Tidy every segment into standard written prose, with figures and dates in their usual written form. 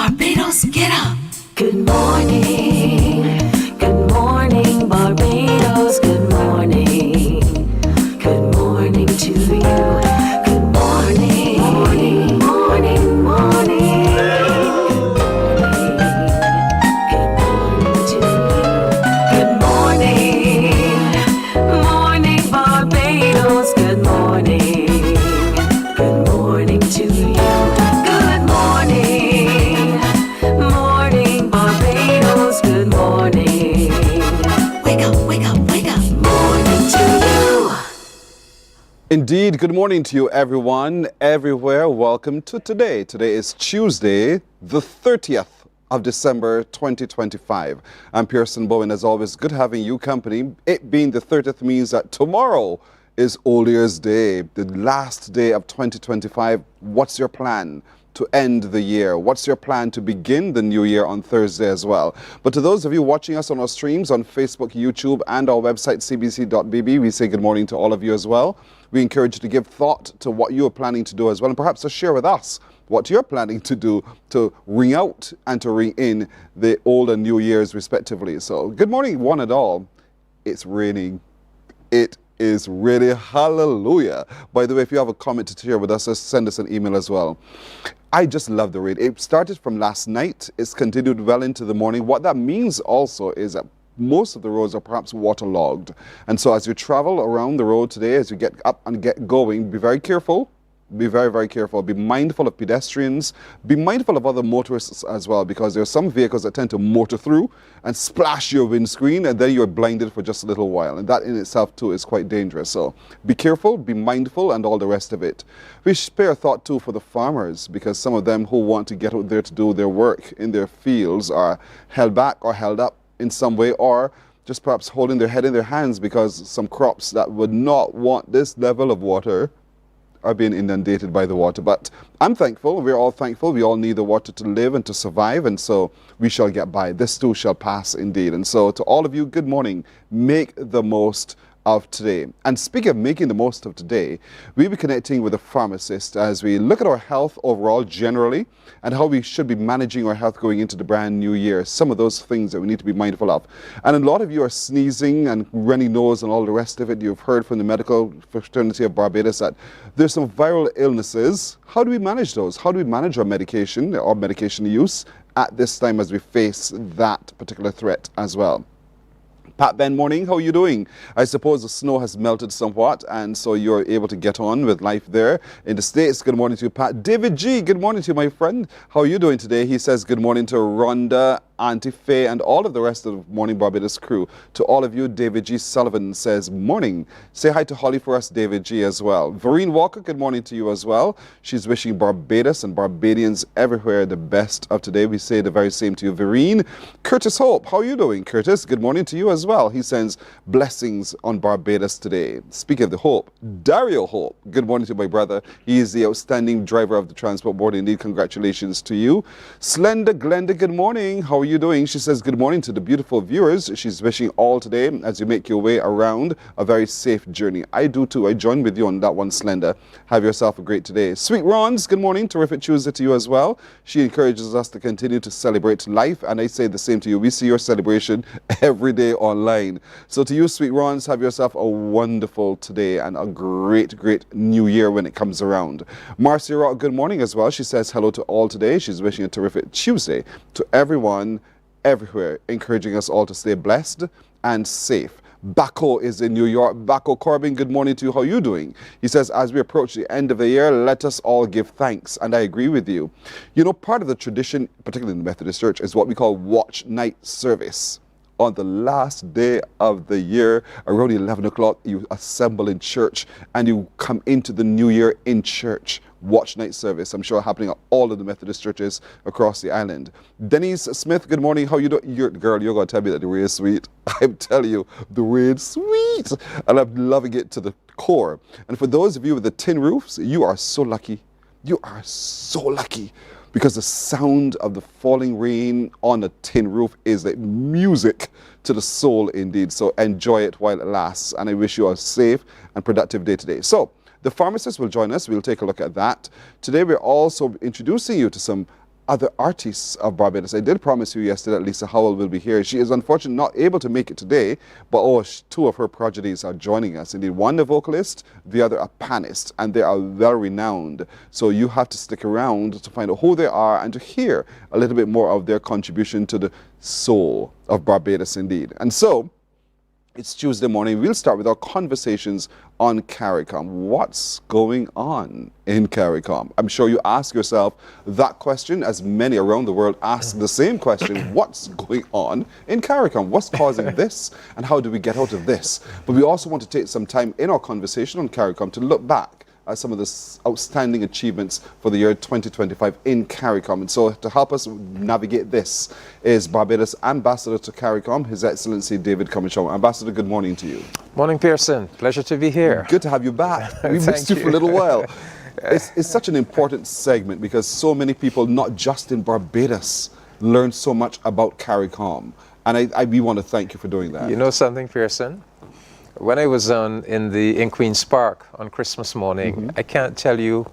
Barbados, get up. Good morning Barbados, good morning to you. Good morning, morning, morning, morning. Good morning to you. Good morning Barbados, good morning to you. Good morning Barbados, good morning. Wake up, wake up, wake up. Morning to you. Indeed, good morning to you everyone, everywhere. Welcome to today. Today is Tuesday, the 30th of December 2025. I'm Pearson Bowen. As always, good having you company. It being the 30th means that tomorrow is Old Year's Day, the last day of 2025. What's your plan to end the year? What's your plan to begin the new year on Thursday as well? But to those of you watching us on our streams on Facebook, YouTube, and our website, cbc.bb, we say good morning to all of you as well. We encourage you to give thought to what you are planning to do as well, and perhaps to share with us what you're planning to do to ring out and to ring in the old and new years respectively. So good morning, one and all. It's raining. It is really hallelujah. By the way, if you have a comment to share with us, just send us an email as well. I just love the rain. It started from last night. It's continued well into the morning. What that means also is that most of the roads are perhaps waterlogged. And so as you travel around the road today, as you get up and get going, be very careful. Be very, very careful. Be mindful of pedestrians. Be mindful of other motorists as well, because there are some vehicles that tend to motor through and splash your windscreen, and then you're blinded for just a little while. And that in itself, too, is quite dangerous. So be careful, be mindful, and all the rest of it. We spare thought, too, for the farmers, because some of them who want to get out there to do their work in their fields are held back or held up in some way, or just perhaps holding their head in their hands because some crops that would not want this level of water are being inundated by the water. But I'm thankful. We're all thankful. We all need the water to live and to survive, and so we shall get by. This too shall pass indeed. And so to all of you, good morning. Make the most of today. And speaking of making the most of today, we'll be connecting with a pharmacist as we look at our health overall generally and how we should be managing our health going into the brand new year. Some of those things that we need to be mindful of. And a lot of you are sneezing and runny nose and all the rest of it. You've heard from the medical fraternity of Barbados that there's some viral illnesses. How do we manage those? How do we manage our medication use at this time as we face that particular threat as well? Pat Ben, morning. How are you doing? I suppose the snow has melted somewhat, and so you're able to get on with life there in the States. Good morning to you, Pat. David G, good morning to you, my friend. How are you doing today? He says good morning to Rhonda, Auntie Faye, and all of the rest of the Morning Barbados crew. To all of you, David G. Sullivan says morning. Say hi to Holly for us, David G. as well. Vereen Walker, good morning to you as well. She's wishing Barbados and Barbadians everywhere the best of today. We say the very same to you, Vereen. Curtis Hope, how are you doing? Curtis, good morning to you as well. He sends blessings on Barbados today. Speaking of the Hope, Dario Hope, good morning to my brother. He is the outstanding driver of the transport board. Indeed, congratulations to you. Slender Glenda, good morning. How are you doing? She says good morning to the beautiful viewers. She's wishing all today as you make your way around a very safe journey. I do too. I join with you on that one, Slender. Have yourself a great today. Sweet Rons, good morning. Terrific Tuesday to you as well. She encourages us to continue to celebrate life, and I say the same to you. We see your celebration every day online. So to you, Sweet Rons, have yourself a wonderful today and a great, great new year when it comes around. Marcia Rock, good morning as well. She says hello to all today. She's wishing a terrific Tuesday to everyone everywhere, encouraging us all to stay blessed and safe. Bako is in New York. Bako Corbin, good morning to you. How are you doing? He says, as we approach the end of the year, let us all give thanks. And I agree with you. You know, part of the tradition, particularly in the Methodist Church, is what we call watch night service. On the last day of the year, around 11 o'clock, you assemble in church and you come into the new year in church. Watch night service, I'm sure, happening at all of the Methodist churches across the island. Denise Smith, good morning. How you doing? Girl, you're going to tell me that the rain is sweet. I'm telling you, the rain is sweet. And I'm loving it to the core. And for those of you with the tin roofs, you are so lucky. You are so lucky. Because the sound of the falling rain on a tin roof is like music to the soul indeed. So enjoy it while it lasts. And I wish you a safe and productive day today. So the pharmacist will join us. We'll take a look at that. Today we're also introducing you to some other artists of Barbados. I did promise you yesterday that Lisa Howell will be here. She is unfortunately not able to make it today, but two of her prodigies are joining us. Indeed, one a vocalist, the other a pianist, and they are well renowned. So you have to stick around to find out who they are and to hear a little bit more of their contribution to the soul of Barbados indeed. And so, it's Tuesday morning. We'll start with our conversations on CARICOM. What's going on in CARICOM? I'm sure you ask yourself that question, as many around the world ask the same question. What's going on in CARICOM? What's causing this? And how do we get out of this? But we also want to take some time in our conversation on CARICOM to look back at some of the outstanding achievements for the year 2025 in CARICOM. And so to help us navigate this is Barbados Ambassador to CARICOM, His Excellency David Comishon. Ambassador, good morning to you. Morning, Pearson. Pleasure to be here. Good to have you back. We missed you for a little while. It's such an important segment because so many people, not just in Barbados, learn so much about CARICOM. And we want to thank you for doing that. You know something, Pearson? When I was in Queen's Park on Christmas morning, I can't tell you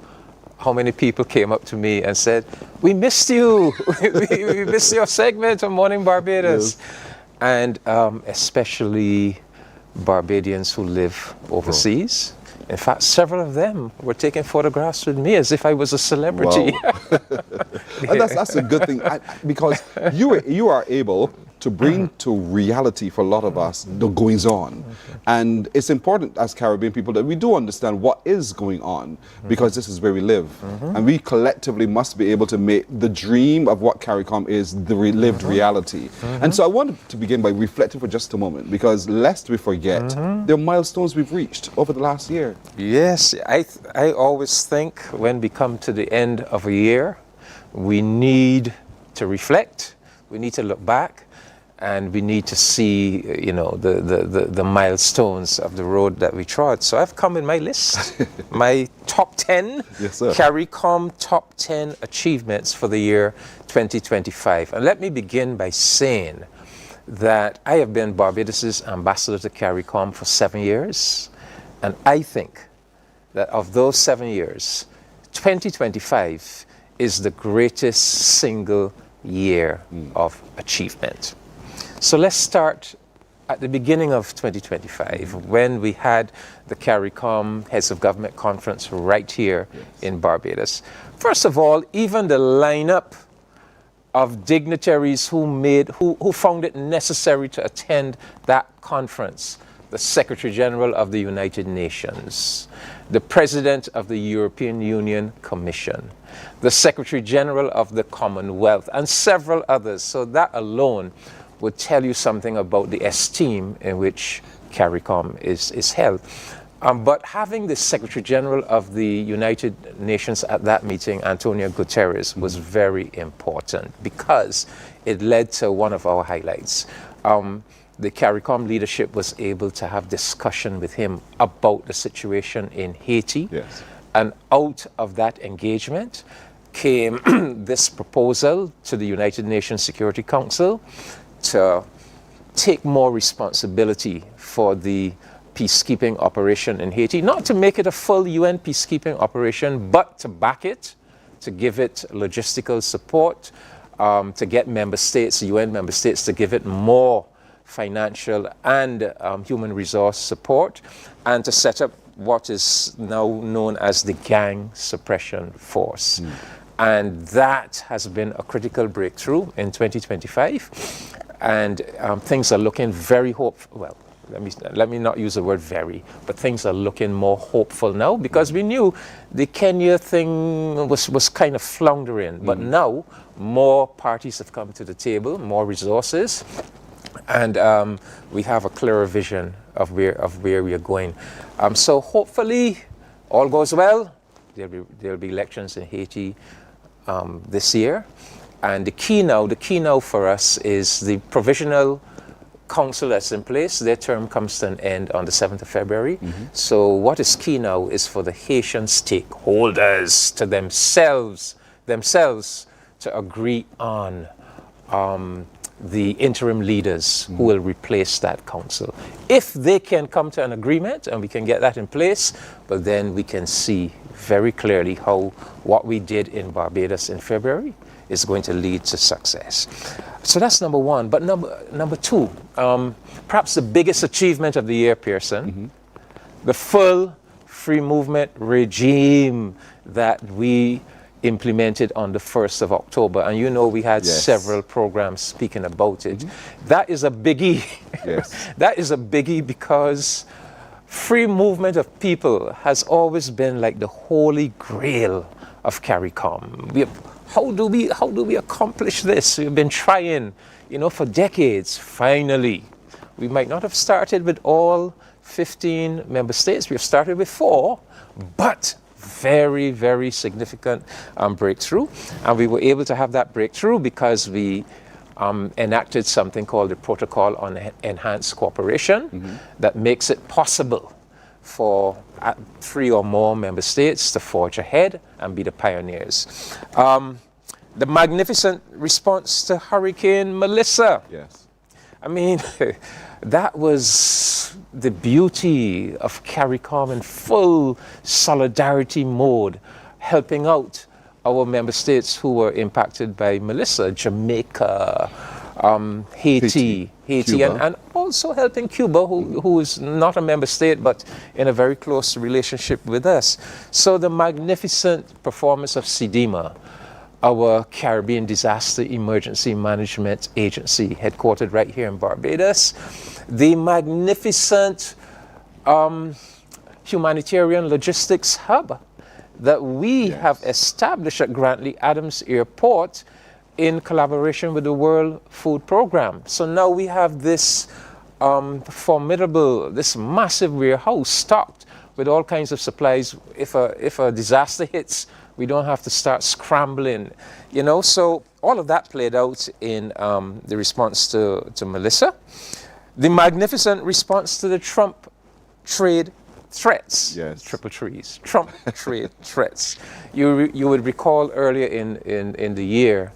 how many people came up to me and said, "We missed you. we missed your segment on Morning Barbados." Yes. And especially Barbadians who live overseas. In fact, several of them were taking photographs with me as if I was a celebrity. Wow. And that's a good thing, because you are able to bring to reality for a lot of us the goings on. And it's important as Caribbean people that we do understand what is going on, because this is where we live. And we collectively must be able to make the dream of what CARICOM is the lived reality. And so I wanted to begin by reflecting for just a moment, because lest we forget the milestones we've reached over the last year. Yes, I always think when we come to the end of a year, we need to reflect, we need to look back, and we need to see, the milestones of the road that we trod. So I've come in my list, my top 10, yes, sir. CARICOM top 10 achievements for the year 2025. And let me begin by saying that I have been Barbados' ambassador to CARICOM for 7 years. And I think that of those 7 years, 2025 is the greatest single year of achievement. So let's start at the beginning of 2025, when we had the CARICOM Heads of Government Conference right here in Barbados. First of all, even the lineup of dignitaries who found it necessary to attend that conference: the Secretary General of the United Nations, the President of the European Union Commission, the Secretary General of the Commonwealth, and several others. So that alone would tell you something about the esteem in which CARICOM is held. But having the Secretary General of the United Nations at that meeting, Antonio Guterres, was very important because it led to one of our highlights. The CARICOM leadership was able to have discussion with him about the situation in Haiti. Yes. And out of that engagement came this proposal to the United Nations Security Council to take more responsibility for the peacekeeping operation in Haiti, not to make it a full UN peacekeeping operation, but to back it, to give it logistical support, to get member states, UN member states, to give it more financial and human resource support, and to set up what is now known as the Gang Suppression Force. And that has been a critical breakthrough in 2025. And things are looking very hopeful. Well, let me not use the word very, but things are looking more hopeful now, because we knew the Kenya thing was kind of floundering. But now more parties have come to the table, more resources, and we have a clearer vision of where we are going. So hopefully all goes well. There'll be elections in Haiti this year. And the key now for us is the provisional council that's in place. Their term comes to an end on the 7th of February. So what is key now is for the Haitian stakeholders to themselves to agree on the interim leaders who will replace that council. If they can come to an agreement and we can get that in place, but then we can see very clearly how what we did in Barbados in February is going to lead to success. So that's number one. But number two, perhaps the biggest achievement of the year, Pearson, the full free movement regime that we implemented on the 1st of October. And you know we had several programs speaking about it. That is a biggie. Yes. That is a biggie because free movement of people has always been like the holy grail of CARICOM. How do we accomplish this? We've been trying, for decades. Finally, we might not have started with all 15 member states. We've started with 4, but very, very significant breakthrough. And we were able to have that breakthrough because we enacted something called the Protocol on Enhanced Cooperation that makes it possible for 3 or more member states to forge ahead and be the pioneers. The magnificent response to Hurricane Melissa. Yes. I mean, that was the beauty of CARICOM in full solidarity mode, helping out our member states who were impacted by Melissa, Jamaica, Haiti, and also helping Cuba, who is not a member state, but in a very close relationship with us. So the magnificent performance of CDEMA, our Caribbean Disaster Emergency Management Agency, headquartered right here in Barbados, the magnificent humanitarian logistics hub that we have established at Grantley Adams Airport in collaboration with the World Food Program. So now we have this formidable, this massive warehouse stocked with all kinds of supplies. If a disaster hits, we don't have to start scrambling, So all of that played out in the response to Melissa. The magnificent response to the Trump trade threats. Yes. Triple trees. Trump trade threats. You would recall earlier in the year,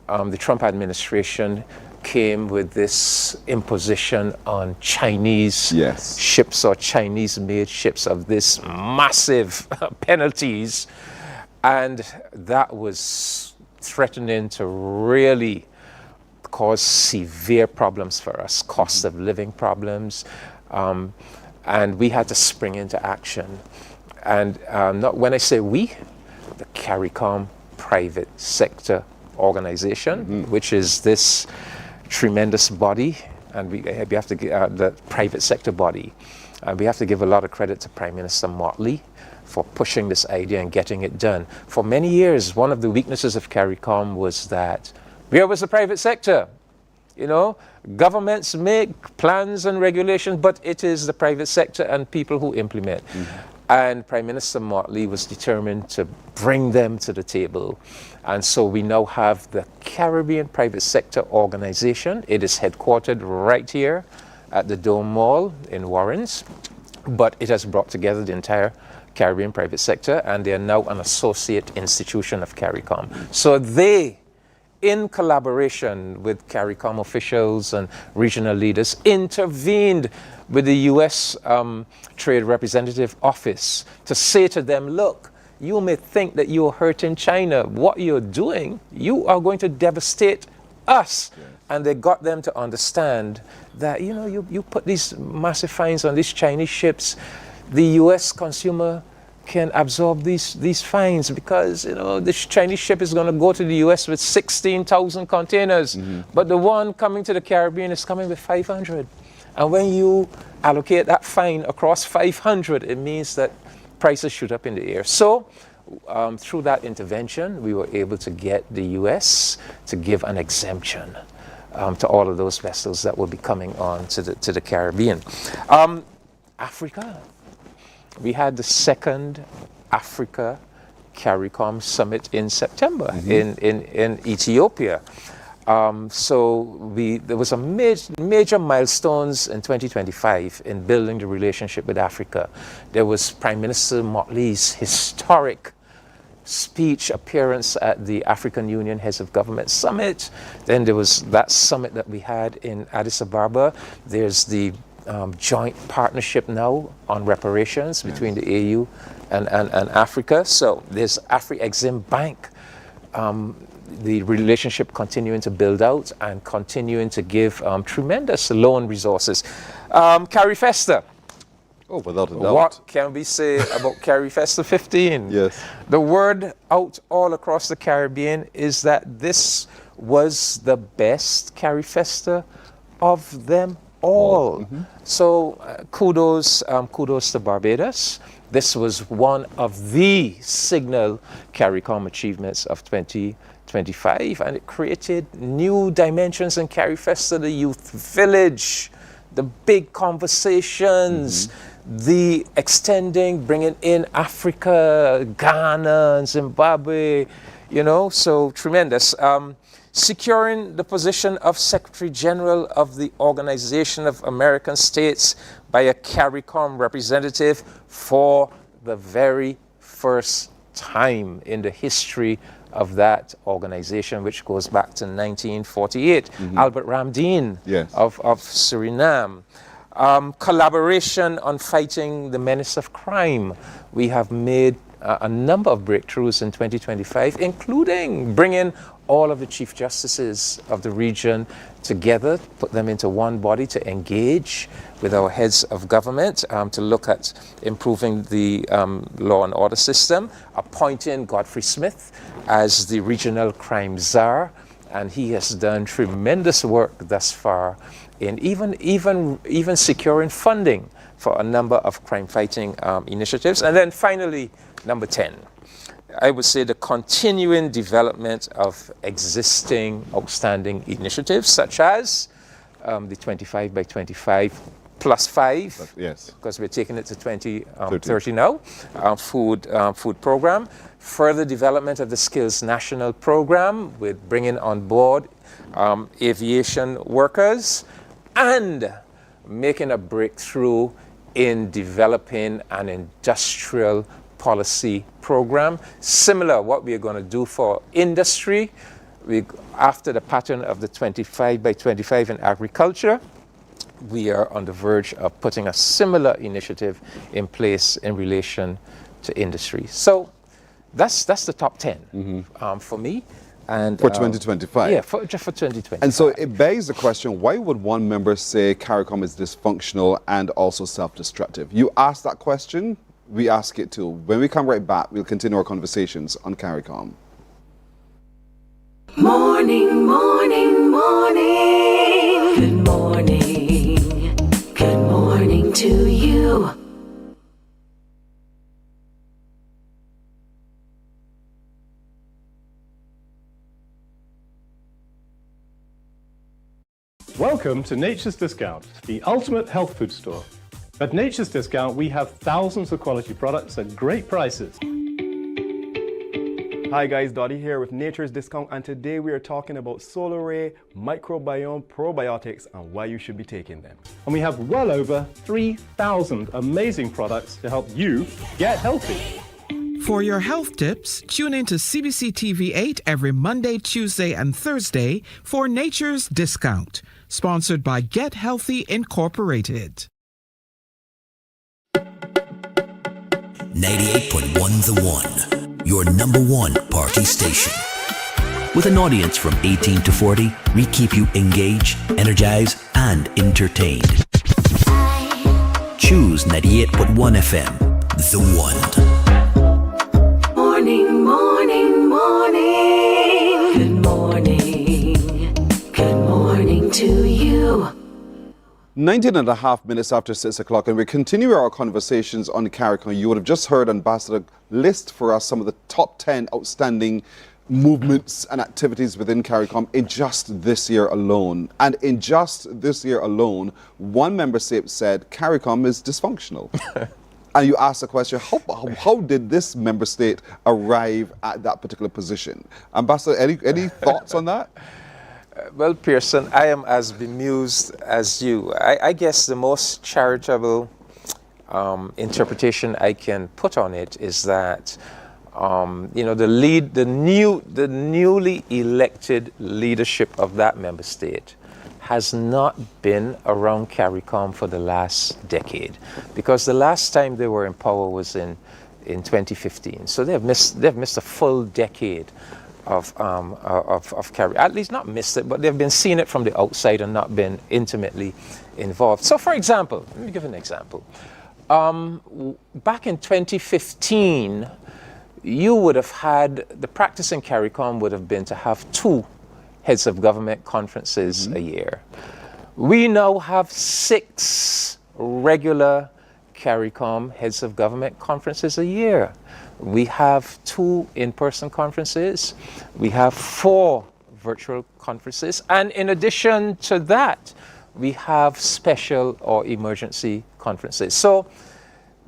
the Trump administration came with this imposition on Chinese ships or Chinese-made ships of this massive penalties. And that was threatening to really cause severe problems for us, cost of living problems. And we had to spring into action. And when I say we, the CARICOM private sector organization, which is this tremendous body, and we have to give the private sector body. We have to give a lot of credit to Prime Minister Motley for pushing this idea and getting it done. For many years, one of the weaknesses of CARICOM was that where was the private sector? Governments make plans and regulations, but it is the private sector and people who implement. And Prime Minister Motley was determined to bring them to the table. And so we now have the Caribbean Private Sector Organization. It is headquartered right here at the Dome Mall in Warrens, but it has brought together the entire Caribbean private sector, and they are now an associate institution of CARICOM. So they, in collaboration with CARICOM officials and regional leaders, intervened with the U.S. Trade Representative Office to say to them, look, you may think that you're hurting China. What you're doing, you are going to devastate us. Yes. And they got them to understand that, you put these massive fines on these Chinese ships, the U.S. consumer can absorb these fines because, this Chinese ship is going to go to the U.S. with 16,000 containers, but the one coming to the Caribbean is coming with 500. And when you allocate that fine across 500, it means that prices shoot up in the air. So through that intervention, we were able to get the U.S. to give an exemption to all of those vessels that will be coming on to the Caribbean. Africa. We had the second Africa CARICOM summit in September in Ethiopia. So there was a major milestones in 2025 in building the relationship with Africa. There was Prime Minister Motley's historic speech appearance at the African Union Heads of Government Summit. Then there was that summit that we had in Addis Ababa. There's the joint partnership now on reparations between the AU and Africa. So there's Afri-Exim Bank. The relationship continuing to build out and continuing to give tremendous loan resources. CARIFESTA. Oh, without a doubt. What can we say about CARIFESTA 15? Yes. The word out all across the Caribbean is that this was the best CARIFESTA of them all. So kudos to Barbados. This was one of the signal CARICOM achievements of 2025, and it created new dimensions in CARIFESTA, the youth village, the big conversations, the extending, bringing in Africa, Ghana, and Zimbabwe, so tremendous. Securing the position of Secretary General of the Organization of American States by a CARICOM representative for the very first time in the history of that organization, which goes back to 1948. Albert Ramdeen of Suriname. Collaboration on fighting the menace of crime. We have made a number of breakthroughs in 2025, including bringing all of the chief justices of the region together, put them into one body to engage with our heads of government to look at improving the law and order system, appointing Godfrey Smith as the regional crime czar, and he has done tremendous work thus far in even securing funding for a number of crime-fighting initiatives. And then finally, number 10, I would say the continuing development of existing outstanding initiatives, such as the 25 by 25 plus 5, because we're taking it to 2030 now, food program. Further development of the Skills National Program with bringing on board aviation workers, and making a breakthrough in developing an industrial policy program, similar what we are going to do for industry, after the pattern of the 25 by 25 in agriculture. We are on the verge of putting a similar initiative in place in relation to industry. So that's the top 10 for me. And for 2025? Yeah, just for 2025. And so it begs the question, why would one member say CARICOM is dysfunctional and also self-destructive? You asked that question, we ask it too. When we come right back, we'll continue our conversations on CARICOM. Morning, morning, morning. Good morning. Good morning to you. Welcome to Nature's Discount, the ultimate health food store. At Nature's Discount, we have thousands of quality products at great prices. Hi guys, Dottie here with Nature's Discount, and today we are talking about Solar Ray Microbiome Probiotics and why you should be taking them. And we have well over 3,000 amazing products to help you get healthy. For your health tips, tune in to CBC TV 8 every Monday, Tuesday, and Thursday for Nature's Discount, sponsored by Get Healthy Incorporated. 98.1 The One, your number one party station. With an audience from 18 to 40, we keep you engaged, energized, and entertained. Choose 98.1 FM, The One. Morning, morning, morning. Good morning. Good morning to you. 19 and a half minutes after 6 o'clock, and we continue our conversations on CARICOM. You would have just heard Ambassador list for us some of the top 10 outstanding movements and activities within CARICOM in just this year alone. And in just this year alone, one member state said CARICOM is dysfunctional. And you ask the question, how did this member state arrive at that particular position? Ambassador, any thoughts on that? Well, Pearson, I am as bemused as you. I guess the most charitable interpretation I can put on it is that the newly elected leadership of that member state has not been around CARICOM for the last decade, because the last time they were in power was in 2015. So they've missed a full decade of CARICOM. At least not missed it, but they've been seeing it from the outside and not been intimately involved. So, for example, let me give an example. Back in 2015, you would have had, the practice in CARICOM would have been to have 2 heads of government conferences a year. We now have 6 regular CARICOM heads of government conferences a year. We have 2 in-person conferences. We have 4 virtual conferences. And in addition to that, we have special or emergency conferences. So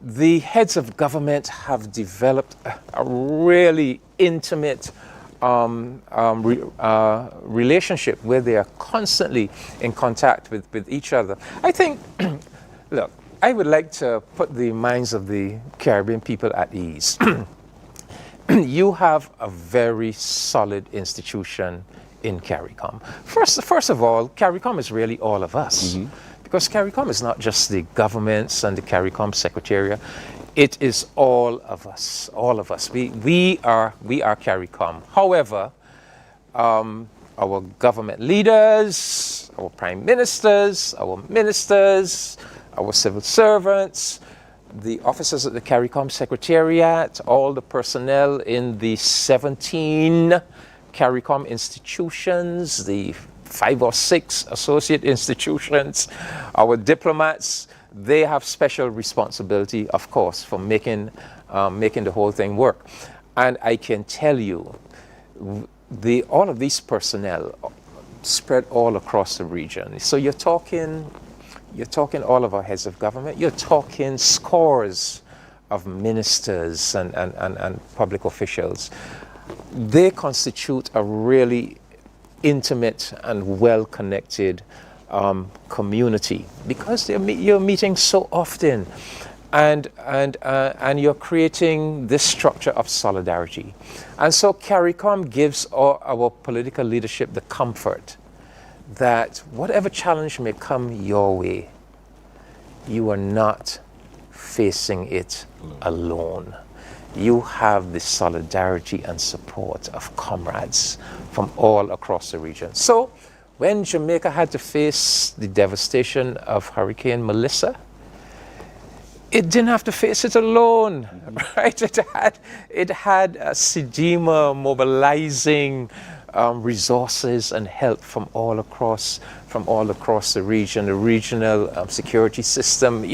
the heads of government have developed a really intimate relationship where they are constantly in contact with each other. I think, look, I would like to put the minds of the Caribbean people at ease. You have a very solid institution in CARICOM. First of all, CARICOM is really all of us. Because CARICOM is not just the governments and the CARICOM Secretariat. It is all of us, all of us. We are CARICOM. However, our government leaders, our prime ministers, our ministers, our civil servants, the officers at the CARICOM Secretariat, all the personnel in the 17 CARICOM institutions, the 5 or 6 associate institutions, our diplomats, they have special responsibility, of course, for making the whole thing work. And I can tell you, all of these personnel spread all across the region. So you're talking all of our heads of government, you're talking scores of ministers and public officials. They constitute a really intimate and well-connected community, because you're meeting so often, and you're creating this structure of solidarity. And so CARICOM gives our political leadership the comfort that whatever challenge may come your way, you are not facing it alone. You have the solidarity and support of comrades from all across the region. So when Jamaica had to face the devastation of Hurricane Melissa, it didn't have to face it alone, right? It had SEDIMA mobilizing resources and help from all across the region, the regional security system,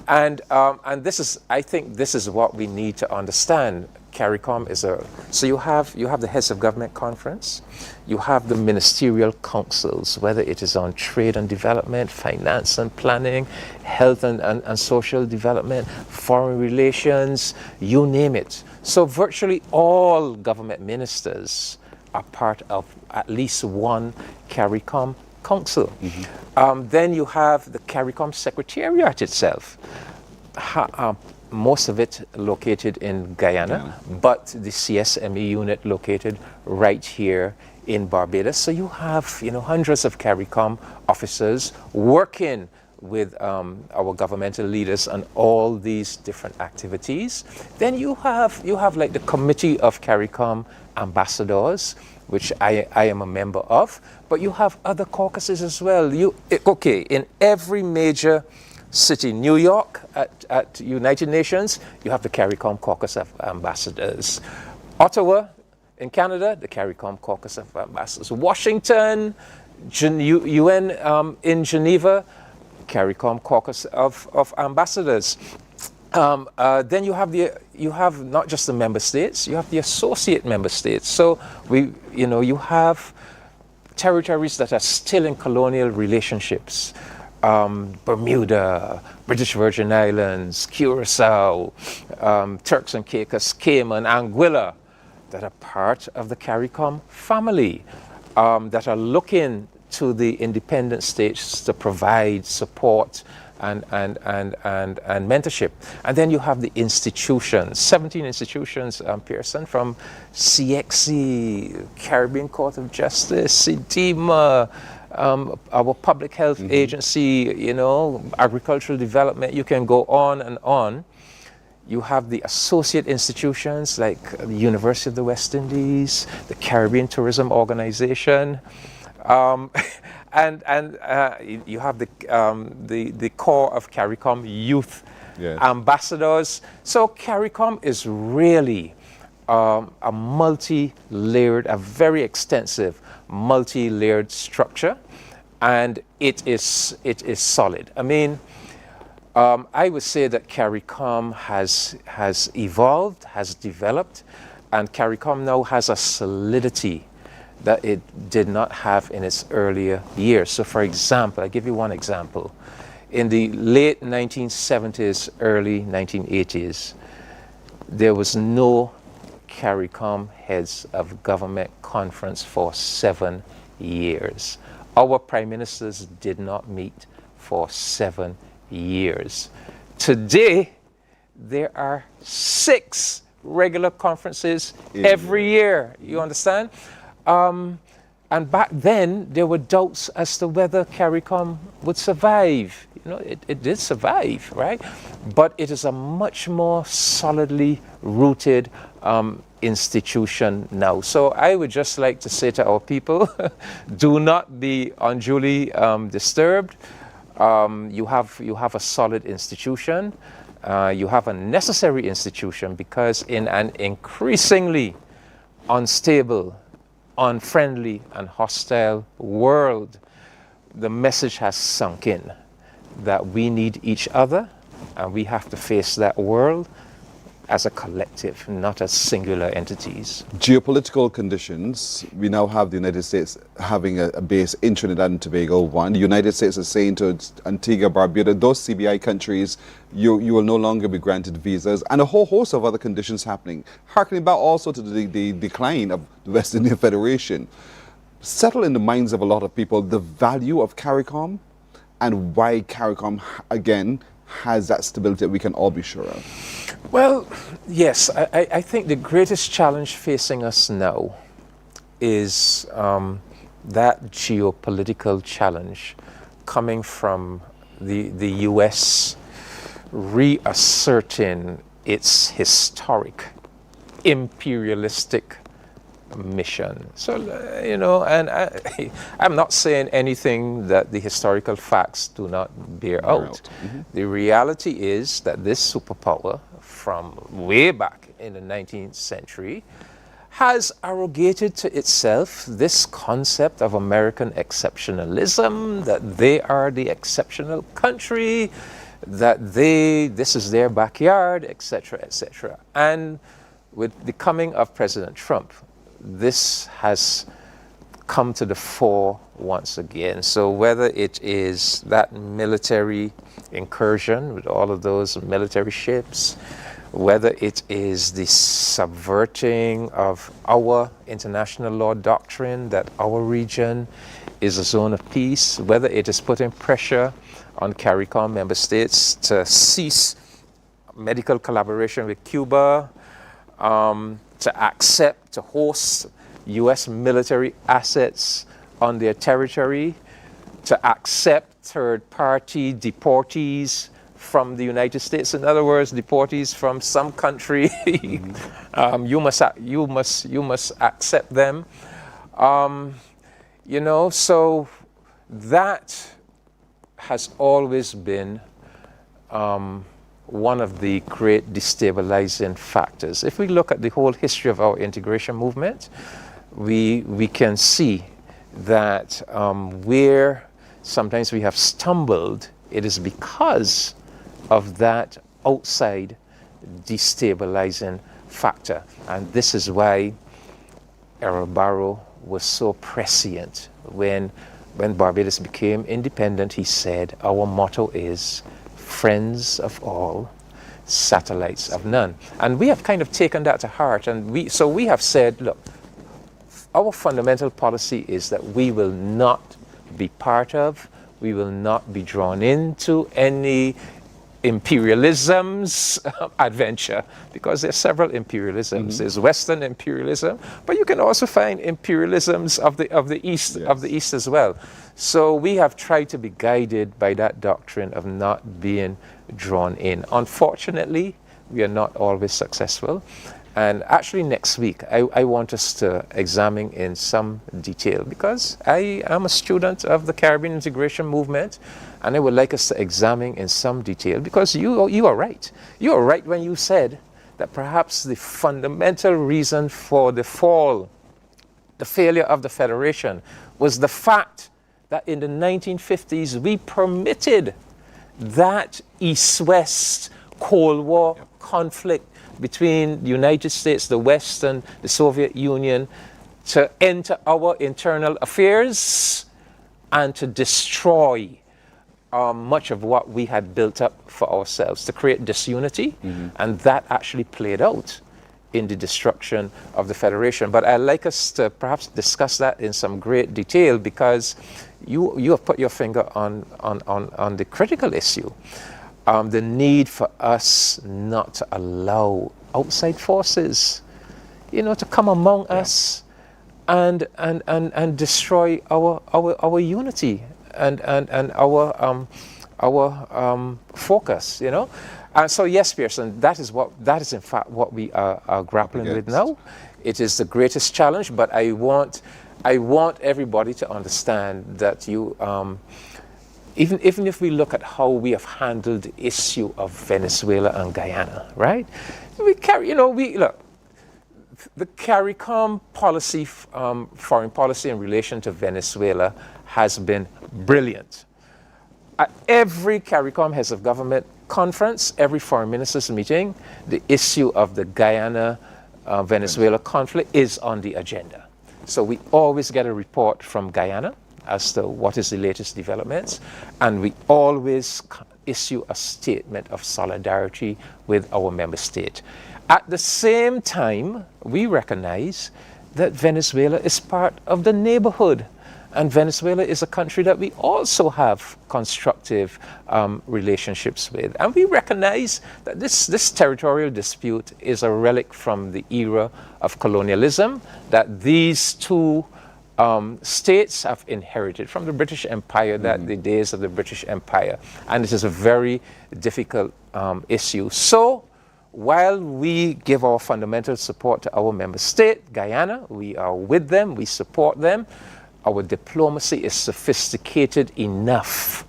and I think this is what we need to understand. CARICOM is so you have the heads of government conference, you have the ministerial councils, whether it is on trade and development, finance and planning, health and social development, foreign relations, you name it. So virtually all government ministers are part of at least one CARICOM council. Then you have the CARICOM Secretariat itself. Most of it located in Guyana, but the CSME unit located right here in Barbados. So you have, hundreds of CARICOM officers working with our governmental leaders on all these different activities. Then you have like the Committee of CARICOM Ambassadors, which I am a member of, but you have other caucuses as well. In every major city, New York at United Nations, you have the CARICOM Caucus of Ambassadors. Ottawa in Canada, the CARICOM Caucus of Ambassadors. Washington, UN in Geneva, CARICOM Caucus of Ambassadors. Then you have not just the member states, you have the associate member states. So you have territories that are still in colonial relationships. Bermuda, British Virgin Islands, Curacao, Turks and Caicos, Cayman, Anguilla, that are part of the CARICOM family, that are looking to the independent states to provide support and mentorship. And then you have the institutions, 17 institutions, Pearson, from CXC, Caribbean Court of Justice, CDIMA, our public health agency, you know, agricultural development, you can go on and on. You have the associate institutions like the University of the West Indies, the Caribbean Tourism Organization, and you have the core of CARICOM youth ambassadors. So CARICOM is really a multi-layered, a very extensive multi-layered structure, and it is solid. I mean, I would say that CARICOM has evolved, has developed, and CARICOM now has a solidity that it did not have in its earlier years. So for example, I give you one example. In the late 1970s, early 1980s, there was no CARICOM Heads of Government Conference for 7 years. Our prime ministers did not meet for 7 years. Today, there are 6 regular conferences every year. You understand? And back then, there were doubts as to whether CARICOM would survive. You know, it did survive, right? But it is a much more solidly rooted institution now. So I would just like to say to our people, do not be unduly disturbed. You have a solid institution. You have a necessary institution, because in an increasingly unstable, unfriendly, and hostile world, the message has sunk in that we need each other, and we have to face that world as a collective, not as singular entities. Geopolitical conditions, we now have the United States having a base in Trinidad and Tobago, one. The United States is saying to Antigua, Barbados, those CBI countries, you will no longer be granted visas, and a whole host of other conditions happening, harkening back also to the decline of the West Indian Federation. Settle in the minds of a lot of people the value of CARICOM and why CARICOM, again, has that stability that we can all be sure of. Well, yes, I think the greatest challenge facing us now is that geopolitical challenge coming from the U.S. reasserting its historic imperialistic mission. So, you know, and I'm not saying anything that the historical facts do not bear out. The reality is that this superpower from way back in the 19th century has arrogated to itself this concept of American exceptionalism, that they are the exceptional country, that this is their backyard, etc., etc. And with the coming of President Trump, this has come to the fore once again. So whether it is that military incursion with all of those military ships, whether it is the subverting of our international law doctrine that our region is a zone of peace, whether it is putting pressure on CARICOM member states to cease medical collaboration with Cuba, to accept, to host U.S. military assets on their territory, to accept third-party deportees from the United States. In other words, deportees from some country, you must accept them. You know, so that has always been one of the great destabilizing factors. If we look at the whole history of our integration movement, we can see that where sometimes we have stumbled, it is because of that outside destabilizing factor. And this is why Errol Barrow was so prescient. When Barbados became independent, he said, our motto is friends of all, satellites of none. And we have kind of taken that to heart, and we have said, look, our fundamental policy is that we will not be part of, We will not be drawn into any imperialism's adventure, because there's several imperialisms. There's Western imperialism, but you can also find imperialisms of the East, of the East as well. So we have tried to be guided by that doctrine of not being drawn in. Unfortunately, we are not always successful. And actually next week, I want us to examine in some detail, because I am a student of the Caribbean integration movement, and I would like us to examine in some detail, because you are right. You are right when you said that perhaps the fundamental reason for the fall, the failure of the Federation, was the fact that in the 1950s we permitted that East-West Cold War conflict between the United States, the West, and the Soviet Union to enter our internal affairs and to destroy much of what we had built up for ourselves, to create disunity. And that actually played out in the destruction of the Federation. But I'd like us to perhaps discuss that in some great detail, because you have put your finger on the critical issue. The need for us not to allow outside forces, to come among us and destroy our unity and our focus. So yes, Pearson, that is in fact what we are grappling with now. It is the greatest challenge, but I want everybody to understand that even if we look at how we have handled the issue of Venezuela and Guyana, right? Look, the CARICOM policy, foreign policy in relation to Venezuela has been brilliant. At every CARICOM Heads of Government conference, every foreign ministers meeting, the issue of the Guyana-Venezuela conflict is on the agenda. So we always get a report from Guyana as to what is the latest developments, and we always issue a statement of solidarity with our member state. At the same time, we recognize that Venezuela is part of the neighborhood, and Venezuela is a country that we also have constructive relationships with. And we recognize that this territorial dispute is a relic from the era of colonialism, that these two states have inherited from the British Empire, that the days of the British Empire. And it is a very difficult issue. So while we give our fundamental support to our member state, Guyana, we are with them, we support them, our diplomacy is sophisticated enough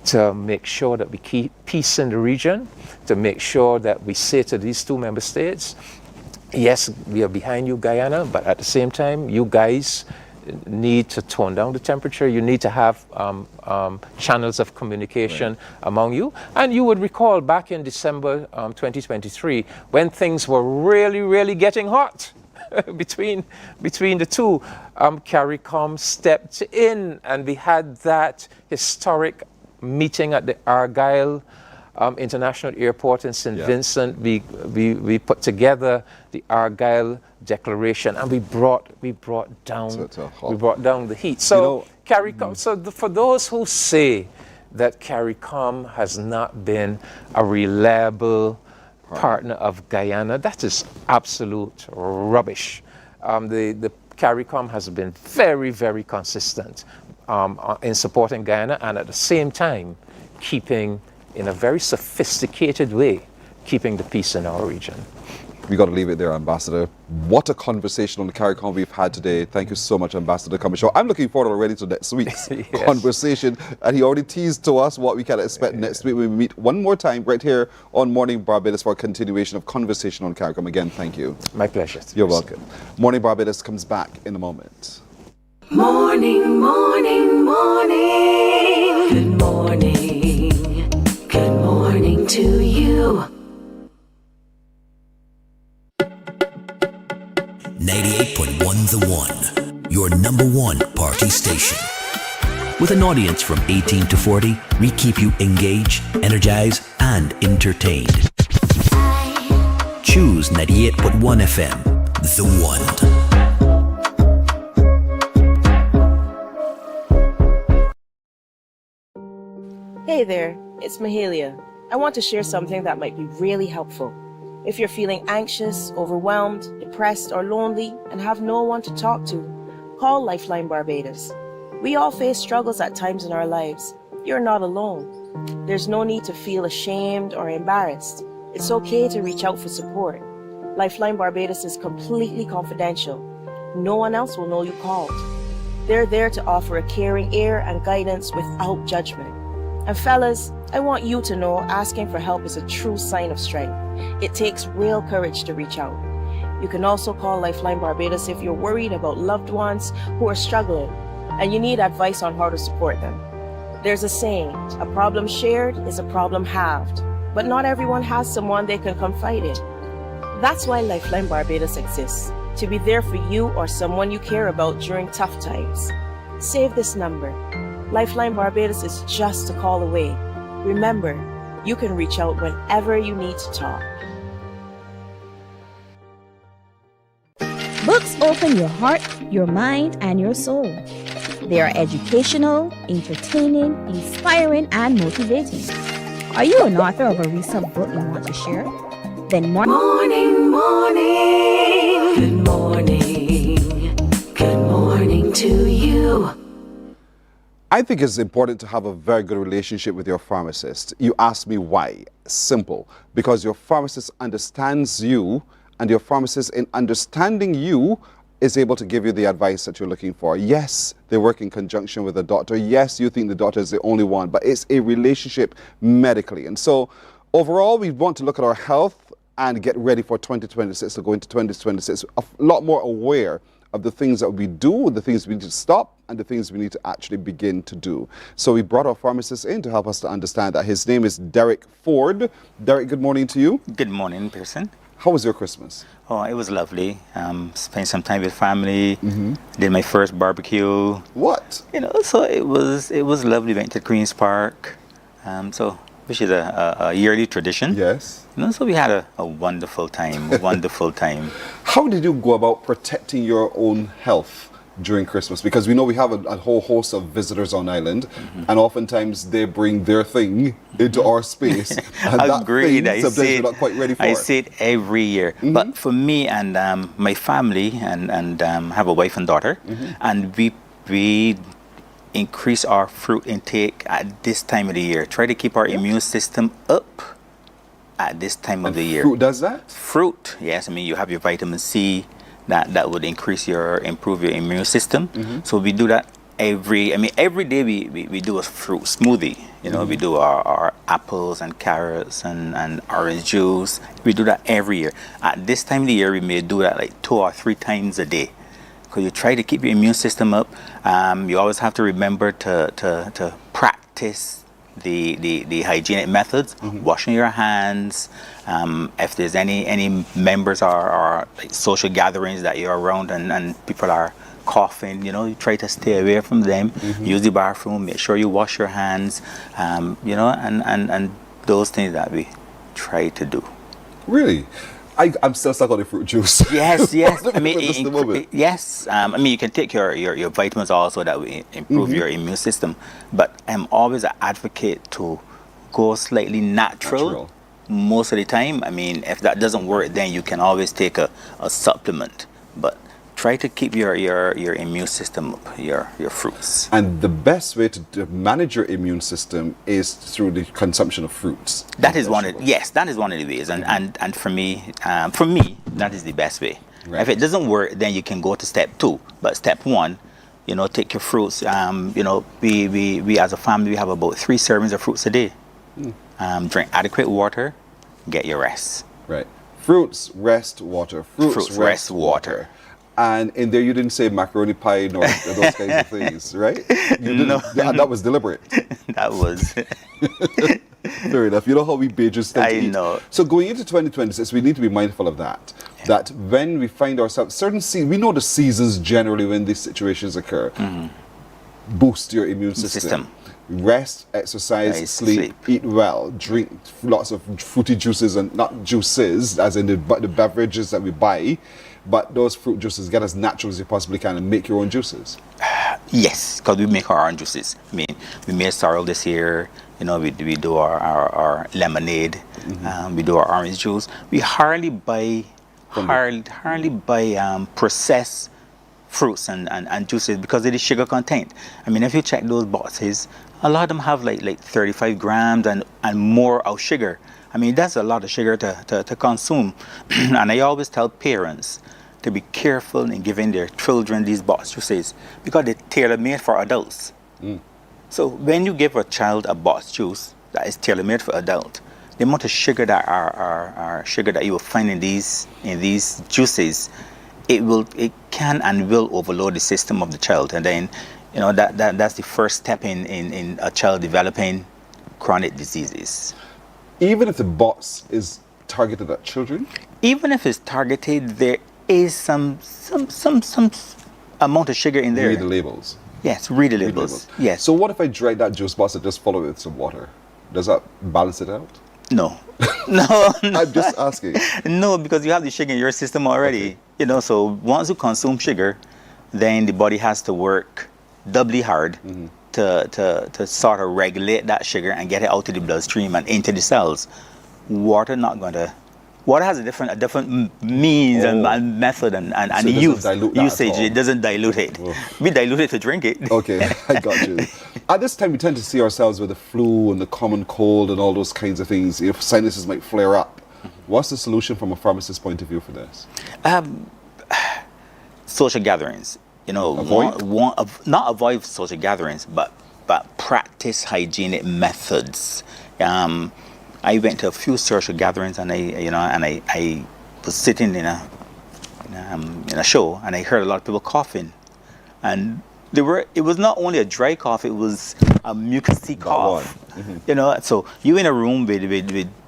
to make sure that we keep peace in the region, to make sure that we say to these two member states, yes, we are behind you, Guyana, but at the same time, you guys need to tone down the temperature. You need to have channels of communication among you. And you would recall back in December 2023, when things were really, really getting hot between the two, CARICOM stepped in, and we had that historic meeting at the Argyle International Airport in St. Vincent. We put together the Argyle Declaration, and we brought down the heat. So CARICOM. So for those who say that CARICOM has not been a reliable partner of Guyana, that is absolute rubbish. The CARICOM has been very, very consistent in supporting Guyana, and at the same time keeping, in a very sophisticated way, keeping the peace in our region. We got to leave it there, Ambassador. What a conversation on the CARICOM we've had today. Thank you so much, Ambassador Camishaw. I'm looking forward already to next week's conversation. And he already teased to us what we can expect next week when we meet one more time right here on Morning Barbados for a continuation of conversation on CARICOM. Again, thank you. My pleasure. You're welcome. Morning Barbados comes back in a moment. Morning, morning, morning. Good morning. Good morning to you. 98.1 The One, your number one party station. With an audience from 18 to 40, we keep you engaged, energized, and entertained. Choose 98.1 FM, The One. Hey there, it's Mahalia. I want to share something that might be really helpful. If you're feeling anxious, overwhelmed, depressed, or lonely and have no one to talk to, call Lifeline Barbados. We all face struggles at times in our lives. You're not alone. There's no need to feel ashamed or embarrassed. It's okay to reach out for support. Lifeline Barbados is completely confidential. No one else will know you called. They're there to offer a caring ear and guidance without judgment. And fellas, I want you to know asking for help is a true sign of strength. It takes real courage to reach out. You can also call Lifeline Barbados if you're worried about loved ones who are struggling and you need advice on how to support them. There's a saying, a problem shared is a problem halved, but not everyone has someone they can confide in. That's why Lifeline Barbados exists, to be there for you or someone you care about during tough times. Save this number. Lifeline Barbados is just a call away. Remember, you can reach out whenever you need to talk. Books open your heart, your mind, and your soul. They are educational, entertaining, inspiring, and motivating. Are you an author of a recent book you want to share? Then Morning, morning. Good morning. Good morning to you. I think it's important to have a very good relationship with your pharmacist. You ask me why. Simple. Because your pharmacist understands you, and your pharmacist, in understanding you, is able to give you the advice that you're looking for. Yes, they work in conjunction with the doctor. Yes, you think the doctor is the only one, but it's a relationship medically. And so overall, we want to look at our health and get ready for 2026, to go into 2026 a lot more aware of the things that we do, the things we need to stop, and the things we need to actually begin to do. So we brought our pharmacist in to help us to understand that. His name is Derek Ford. Derek, good morning to you. Good morning, Pearson. How was your Christmas? Oh, it was lovely. Spent some time with family. Did my first barbecue. What? You know, so it was lovely. Went to Queen's Park. Which is a yearly tradition. Yes. You know, so we had a wonderful time. Wonderful time. How did you go about protecting your own health during Christmas? Because we know we have a whole host of visitors on island, and oftentimes they bring their thing into our space. And Agreed. That thing, sometimes we're not quite ready for I it. say it every year. But for me and my family, and have a wife and daughter, and we increase our fruit intake at this time of the year. Try to keep our immune system up at this time of the year. Fruit does that? Fruit, yes. I mean, you have your vitamin C that would improve your immune system. So we do that every day. We do a fruit smoothie. You know, we do our apples and carrots and orange juice. We do that every year. At this time of the year, we may do that like 2 or 3 times a day. Because you try to keep your immune system up. You always have to remember to practice the hygienic methods, washing your hands. If there's any members or like social gatherings that you're around and people are coughing, you know, you try to stay away from them. Use the bathroom, make sure you wash your hands, you know, and those things that we try to do. Really? I'm still stuck on the fruit juice. Yes. I mean, yes. I mean, you can take your vitamins also that will improve your immune system. But I'm always an advocate to go slightly natural most of the time. I mean, if that doesn't work, then you can always take a supplement. But try to keep your immune system up, your fruits. And the best way to manage your immune system is through the consumption of fruits. That is one of the ways. And for me, that is the best way. Right. If it doesn't work, then you can go to step 2. But step 1, you know, take your fruits. You know, we as a family, we have about 3 servings of fruits a day. Drink adequate water, get your rest. Right. Fruits, rest, water. Fruits, rest, water. And in there, you didn't say macaroni pie nor those kinds of things, right? No. That was deliberate. That was. Fair enough. You know how we Bajans tend to eat. I know. So going into 2026, we need to be mindful of that. Yeah. That when we find ourselves, we know the seasons generally when these situations occur. Boost your immune system. Rest, exercise, sleep, eat well, drink lots of fruity juices, and not juices, as in the beverages that we buy, but those fruit juices. Get as natural as you possibly can and make your own juices. Yes, because we make our own juices. I mean, we made sorrel this year. You know, we do our lemonade, we do our orange juice. We hardly buy processed fruits and juices because it is sugar content. I mean, if you check those boxes, a lot of them have like 35 grams and more of sugar. I mean, that's a lot of sugar to consume. And I always tell parents to be careful in giving their children these box juices because they're tailor-made for adults. So when you give a child a box juice that is tailor-made for adult, the amount of sugar that are sugar that you will find in these juices, it can and will overload the system of the child, and then that's the first step in a child developing chronic diseases. Even if the box is targeted at children? Even if it's targeted, there is some amount of sugar in there. Read the labels. Yes, read the labels. Yes. So what if I drank that juice box and just follow it with some water? Does that balance it out? No. No. I'm just asking. No, because you have the sugar in your system already. Okay. So once you consume sugar, then the body has to work doubly hard to sort of regulate that sugar and get it out to the bloodstream and into the cells. Water has a different means and method and so usage. It doesn't dilute it. Oh. We dilute it to drink it. Okay, I got you. At this time, we tend to see ourselves with the flu and the common cold and all those kinds of things. If sinuses might flare up, what's the solution from a pharmacist's point of view for this? Social gatherings. Not avoid social gatherings, but practice hygienic methods. I went to a few social gatherings, and I was sitting in a show, and I heard a lot of people coughing, and it was not only a dry cough, it was a mucousy cough. So you in a room with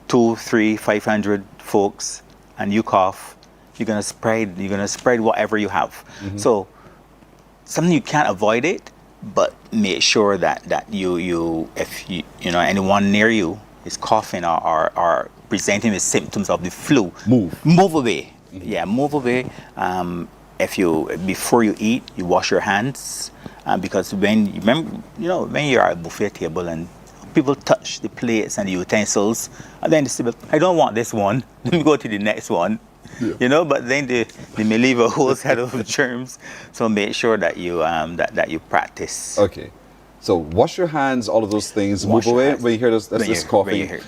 200, 300, 500 folks, and you cough, you're gonna spread whatever you have. So something you can't avoid it, but make sure that if anyone near you is coughing or presenting with symptoms of the flu, move away. Move away. Before you eat, you wash your hands, because when you're at a buffet table and people touch the plates and the utensils, and then they say, I don't want this one, let me go to the next one. But then they may leave a whole set of germs. So make sure that you that you practice. Okay. So wash your hands, all of those things. Move away when you hear this coughing.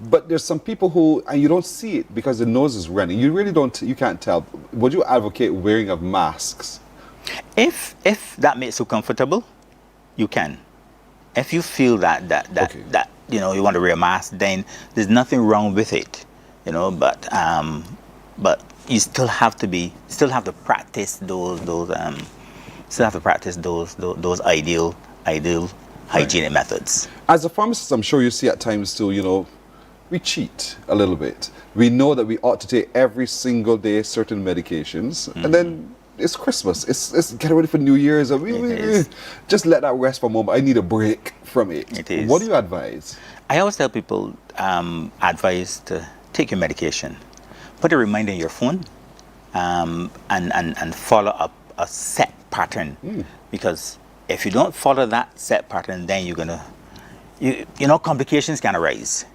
But there's some people who, and you don't see it because the nose is running. You really you can't tell. Would you advocate wearing of masks? If that makes you comfortable, you can. If you feel that you want to wear a mask, then there's nothing wrong with it. But you still have to practice those ideal hygienic methods. As a pharmacist, I'm sure you see at times too, we cheat a little bit. We know that we ought to take every single day certain medications, and then it's Christmas. It's getting ready for New Year's. And we just let that rest for a moment. I need a break from it. It is. What do you advise? I always tell people, advise to take your medication. Put a reminder in your phone, and follow up a set pattern. Because if you don't follow that set pattern, then complications can arise.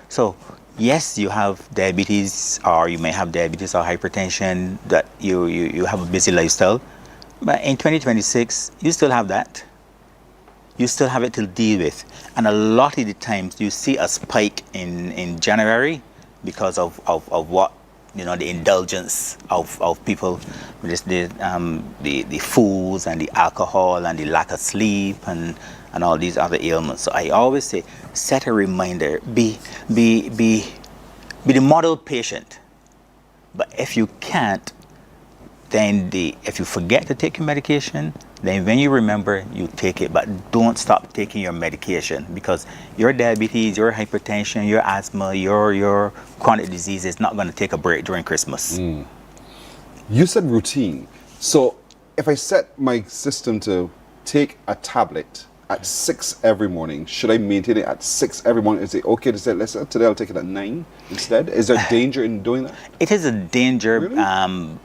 So yes, you have diabetes, or you may have diabetes or hypertension, that you have a busy lifestyle, but in 2026 you still have that. You still have it to deal with, and a lot of the times you see a spike in January because of what the indulgence of people, the foods and the alcohol and the lack of sleep and all these other ailments. So I always say, set a reminder, be the model patient. But if you can't, then if you forget to take your medication, then when you remember, you take it. But don't stop taking your medication, because your diabetes, your hypertension, your asthma, your chronic disease is not going to take a break during Christmas. You said routine. So if I set my system to take a tablet at 6 every morning, should I maintain it at 6 every morning? Is it okay to say, today I'll take it at 9 instead? Is there danger in doing that? It is a danger. Really?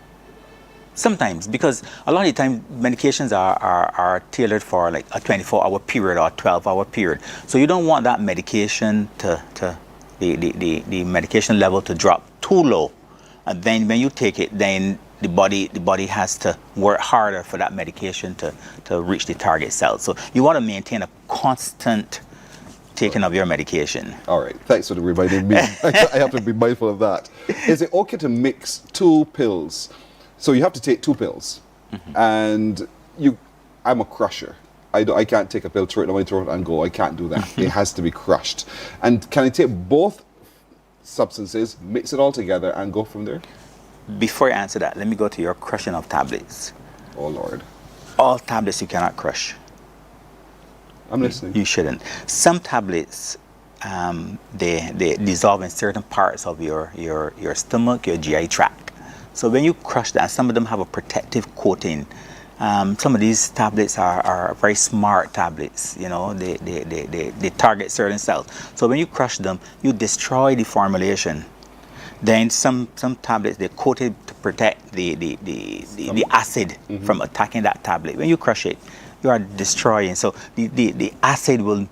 Sometimes, because a lot of the time medications are tailored for like a 24-hour period or 12-hour period. So you don't want that medication the medication level to drop too low. And then when you take it, then the body has to work harder for that medication to reach the target cells. So you want to maintain a constant taking of your medication. All right, thanks for reminding me. I have to be mindful of that. Is it okay to mix 2 pills? So you have to take 2 pills, and I'm a crusher. I can't take a pill, throw it in my throat and go. I can't do that. It has to be crushed. And can I take both substances, mix it all together, and go from there? Before I answer that, let me go to your crushing of tablets. Oh, Lord. All tablets you cannot crush. I'm listening. You shouldn't. Some tablets, they dissolve in certain parts of your stomach, your GI tract. So when you crush that, some of them have a protective coating. Some of these tablets are very smart tablets. You know, they target certain cells. So when you crush them, you destroy the formulation. Then some tablets, they're coated to protect the acid from attacking that tablet. When you crush it, you are destroying. So the acid will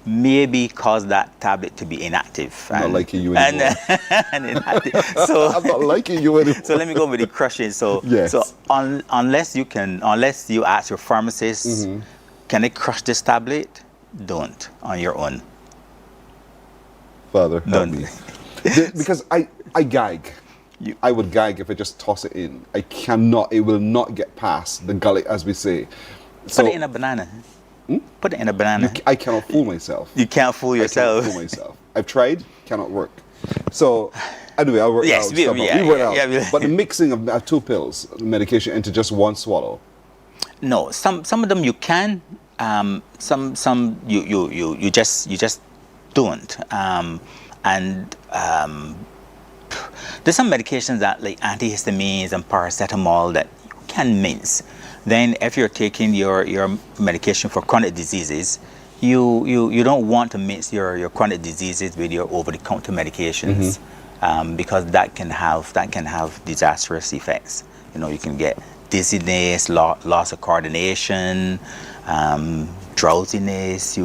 maybe cause that tablet to be inactive. I'm not liking you anymore. And inactive. So I'm not liking you anymore. So let me go with the crushing. So yes. So unless you ask your pharmacist, can I crush this tablet? Don't on your own. Father, help me. Because I gag. I would gag if I just toss it in. I cannot. It will not get past the gullet, as we say. Put it in a banana. Put it in a banana. I cannot fool myself. You can't fool yourself. I cannot fool myself. I've tried, cannot work. So anyway, I'll work yes, out. We work out. Yeah. But the mixing of 2 pills, medication, into just 1 swallow. No, some of them you can. Some you just don't. There's some medications that, like antihistamines and paracetamol, that you can mince. Then if you're taking your medication for chronic diseases, you don't want to mix your chronic diseases with your over-the-counter medications, because that can have disastrous effects. You know, you can get dizziness, loss of coordination, drowsiness.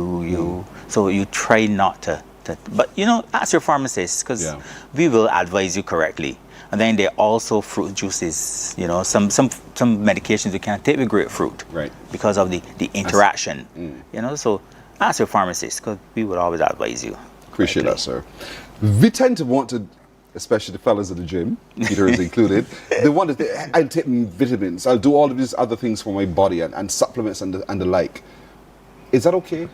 So you try not to. But you know, ask your pharmacist, because we will advise you correctly. And then there are also fruit juices. You know, some medications you can't take with grapefruit, right? Because of the interaction. You know, so ask your pharmacist, because we would always advise you. Appreciate that, sir. We tend to want to, especially the fellas at the gym, Peter is included, they want to, I'll take vitamins, I'll do all of these other things for my body and supplements and the like. Is that okay?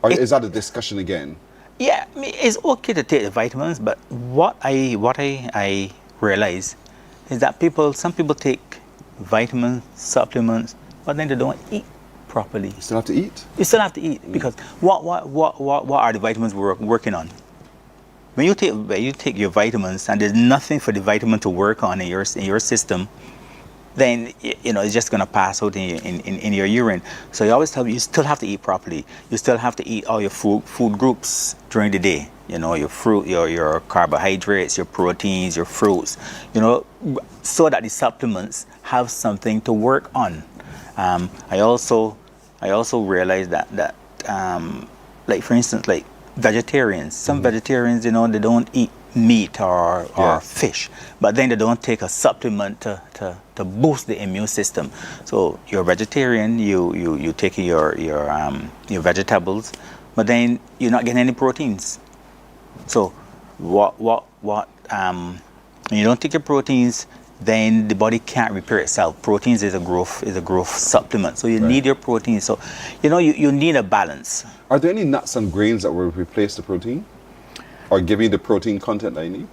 Or is that a discussion again? Yeah, I mean, it's okay to take the vitamins, but what I realize is that some people take vitamins, supplements, but then they don't eat properly. You still have to eat? You still have to eat, because what are the vitamins we're working on? When you take your vitamins and there's nothing for the vitamin to work on in your system, then you know it's just gonna pass out in your urine. So you always tell me you still have to eat properly. You still have to eat all your food groups during the day. You know, your fruit, your carbohydrates, your proteins, your fruits. You know, so that the supplements have something to work on. I also realized that like for instance, like vegetarians. Some vegetarians, you know, they don't eat meat or fish, but then they don't take a supplement to boost the immune system. So you're a vegetarian, you take your vegetables, but then you're not getting any proteins. So when you don't take your proteins, then the body can't repair itself. Proteins is a growth supplement, so you need your proteins. So you know you need a balance. Are there any nuts and grains that will replace the protein, or give you the protein content I need?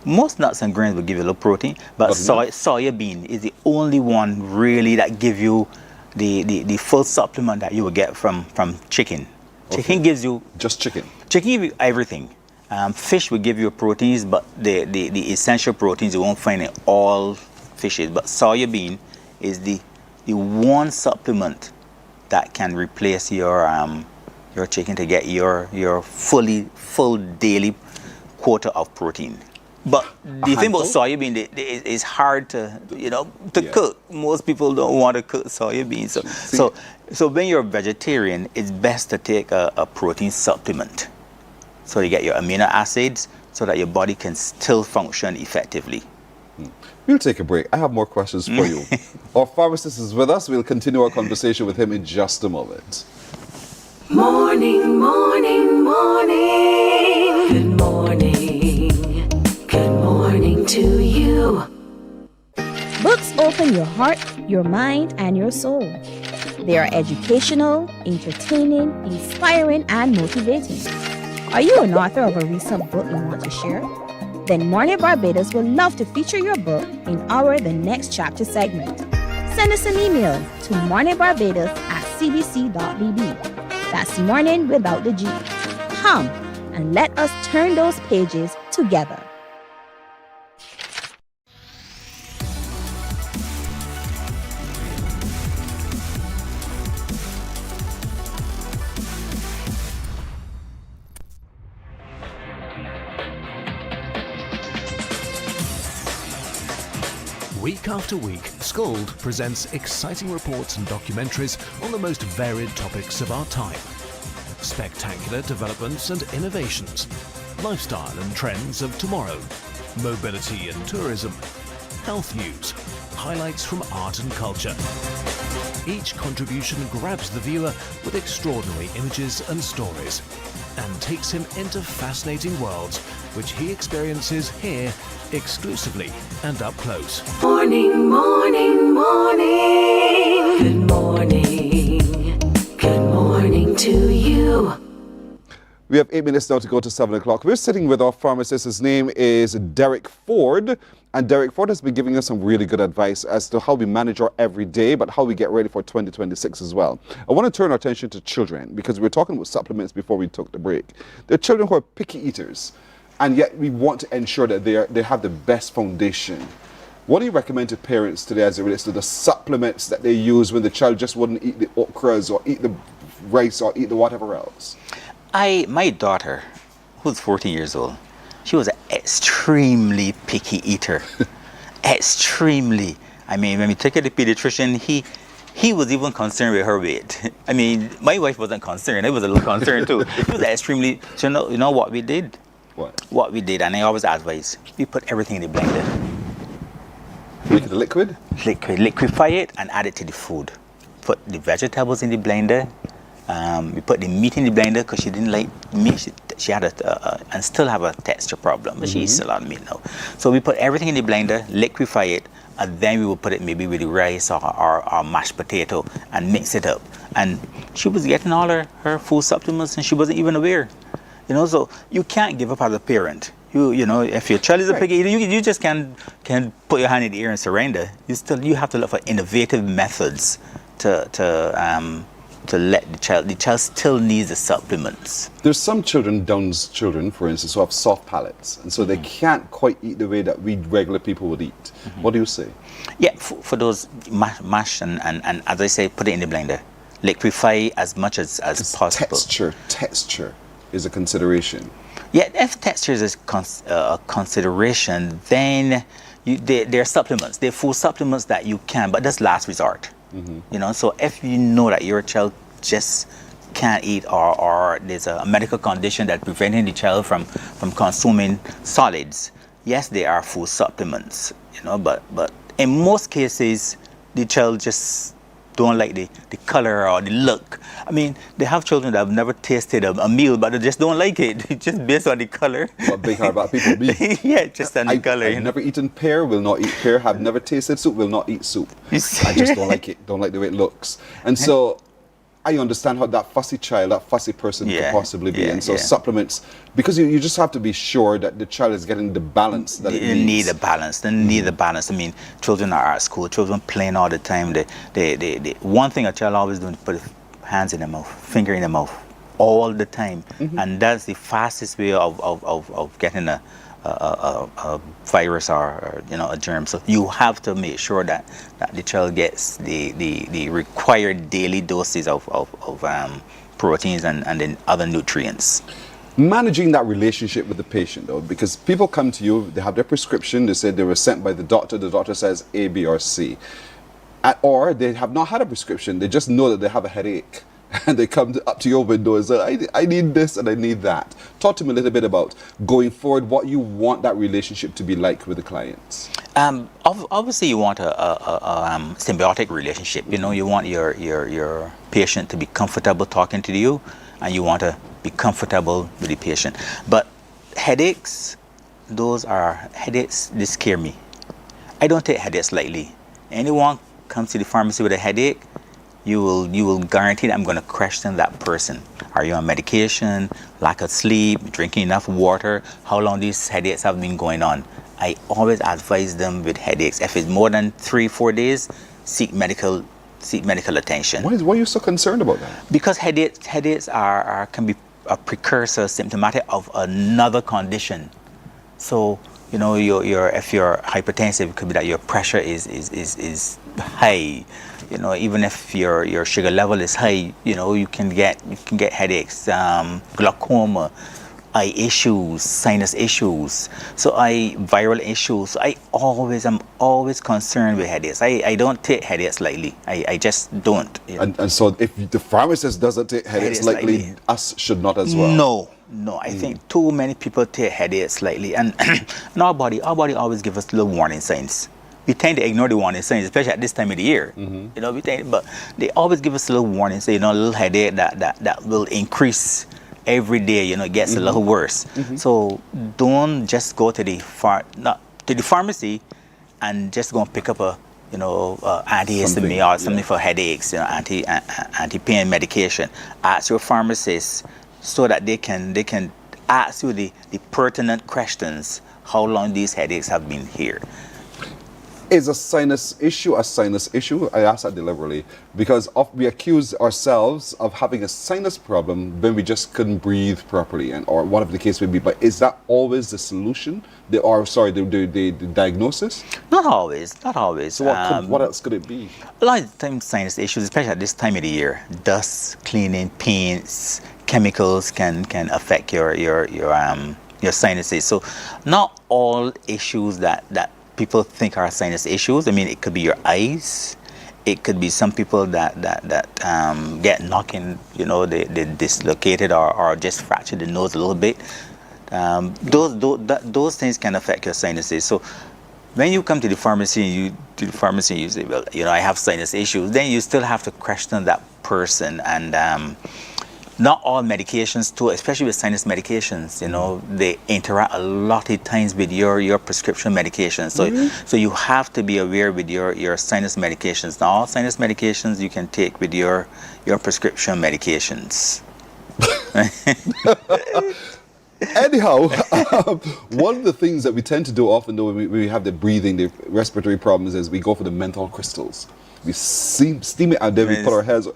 Most nuts and grains will give you a little protein, but soybean is the only one really that give you the full supplement that you will get from chicken. Chicken gives you just chicken. Chicken gives you everything. Fish will give you proteins, but the essential proteins you won't find in all fishes. But soybean is the one supplement that can replace your chicken to get your full daily quota of protein. But the thing about soybean, it's hard to, cook. Most people don't want to cook soybean. So when you're a vegetarian, it's best to take a protein supplement. So you get your amino acids so that your body can still function effectively. We'll take a break. I have more questions for you. Our pharmacist is with us. We'll continue our conversation with him in just a moment. Morning, morning, morning. Good morning. Good morning to you. Books open your heart, your mind, and your soul. They are educational, entertaining, inspiring, and motivating. Are you an author of a recent book you want to share? Then Mornin Barbados would love to feature your book in our The Next Chapter segment. Send us an email to morninbarbados@cbc.bb. That's morning without the G. Come and let us turn those pages together. Week after week, Scold presents exciting reports and documentaries on the most varied topics of our time. Spectacular developments and innovations, lifestyle and trends of tomorrow, mobility and tourism, health news, highlights from art and culture. Each contribution grabs the viewer with extraordinary images and stories and takes him into fascinating worlds which he experiences here exclusively and up close. Morning, morning, morning. Good morning. Good morning to you. We have 8 minutes now to go to 7 o'clock. We're sitting with our pharmacist. His name is Derek Ford. And Derek Ford has been giving us some really good advice as to how we manage our everyday, but how we get ready for 2026 as well. I want to turn our attention to children because we were talking about supplements before we took the break. There are children who are picky eaters, and yet we want to ensure that they have the best foundation. What do you recommend to parents today as it relates to the supplements that they use when the child just wouldn't eat the okras or eat the rice or eat the whatever else? My daughter, who's 14 years old, she was an extremely picky eater. Extremely. I mean, when we took her to the pediatrician, he was even concerned with her weight. I mean, my wife wasn't concerned. I was a little concerned too. She was extremely, so you know what we did? What we did, and I always advise, we put everything in the blender. Make it a liquid? Liquefy it and add it to the food. Put the vegetables in the blender. We put the meat in the blender because she didn't like meat. She had and still have a texture problem, but she eats a lot of meat now. So we put everything in the blender, liquefy it, and then we will put it maybe with the rice or mashed potato and mix it up. And she was getting all her food supplements and she wasn't even aware. So you can't give up as a parent. If your child is a picky eater, you just can't put your hand in the air and surrender. You have to look for innovative methods to let the child still needs the supplements. There's some Down's children, for instance, who have soft palates, and so they can't quite eat the way that we regular people would eat. What do you say? Yeah, for those mash and as I say, put it in the blender. Liquefy as much as possible. Texture is a consideration. Yeah, if texture is a consideration, then there are supplements. There are food supplements that you can, but that's last resort. So if you know that your child just can't eat or there's a medical condition that preventing the child from consuming solids, yes, there are food supplements, but in most cases the child just don't like the color or the look. I mean, they have children that have never tasted a meal, but they just don't like it, just based on the color. What big heart about people be? Yeah, just on the color. I've never eaten pear, will not eat pear. Have never tasted soup, will not eat soup. I just don't like it, don't like the way it looks. And so I understand how that fussy child, that fussy person could possibly be. And so supplements, because you just have to be sure that the child is getting the balance that it needs. They need a balance. They need a balance. I mean, children are at school, children playing all the time. They one thing a child always doing is put hands in their mouth, finger in their mouth, all the time. And that's the fastest way of getting a virus or a germ. So you have to make sure that the child gets the required daily doses of proteins and then other nutrients. Managing that relationship with the patient, though, because people come to you, they have their prescription, they say they were sent by the doctor says A, B, or C. Or they have not had a prescription, they just know that they have a headache. And they come up to your window and say, I need this and I need that. Talk to me a little bit about going forward, what you want that relationship to be like with the clients. Obviously, you want a symbiotic relationship. You know, you want your patient to be comfortable talking to you, and you want to be comfortable with the patient. But headaches, they scare me. I don't take headaches lightly. Anyone comes to the pharmacy with a headache, you will guarantee that I'm going to question that person. Are you on medication, lack of sleep, drinking enough water? How long these headaches have been going on? I always advise them with headaches. If it's more than 3-4 days, seek medical attention. Why are you so concerned about that? Because headaches can be a precursor, symptomatic of another condition. So, you know, if you're hypertensive, it could be that your pressure is high. You know, even if your sugar level is high, you know, you can get headaches, glaucoma, eye issues, sinus issues, viral issues. So I'm always concerned with headaches. I don't take headaches lightly. I just don't. You know? And so if the pharmacist doesn't take headaches lightly, us should not as well. No, I think too many people take headaches lightly, and our body always gives us little warning signs. We tend to ignore the warning signs, especially at this time of the year. You know, but they always give us a little warning, say, you know, a little headache that will increase every day. You know, it gets a little worse. So don't just go to the pharmacy and just go and pick up a antihistamine or something for headaches, you know, anti-pain medication. Ask your pharmacist so that they can ask you the pertinent questions. How long these headaches have been here? Is a sinus issue a sinus issue? I ask that deliberately because we accuse ourselves of having a sinus problem when we just couldn't breathe properly, or whatever the case may be. But is that always the solution? The diagnosis? Not always. So what else could it be? A lot of times sinus issues, especially at this time of the year, dust, cleaning, paints, chemicals can affect your sinuses. So not all issues that people think are sinus issues. I mean, it could be your eyes. It could be some people that get knocking, you know, they dislocated or just fractured the nose a little bit. Those things can affect your sinuses. So when you come to the pharmacy and you say, well, you know, I have sinus issues, then you still have to question that person. And not all medications too, especially with sinus medications, you know, they interact a lot of times with your prescription medications. So you have to be aware with your sinus medications. Now, all sinus medications you can take with your prescription medications. Anyhow, one of the things that we tend to do often, though, when we have the breathing, the respiratory problems, is we go for the menthol crystals. We steam it and then we put our heads.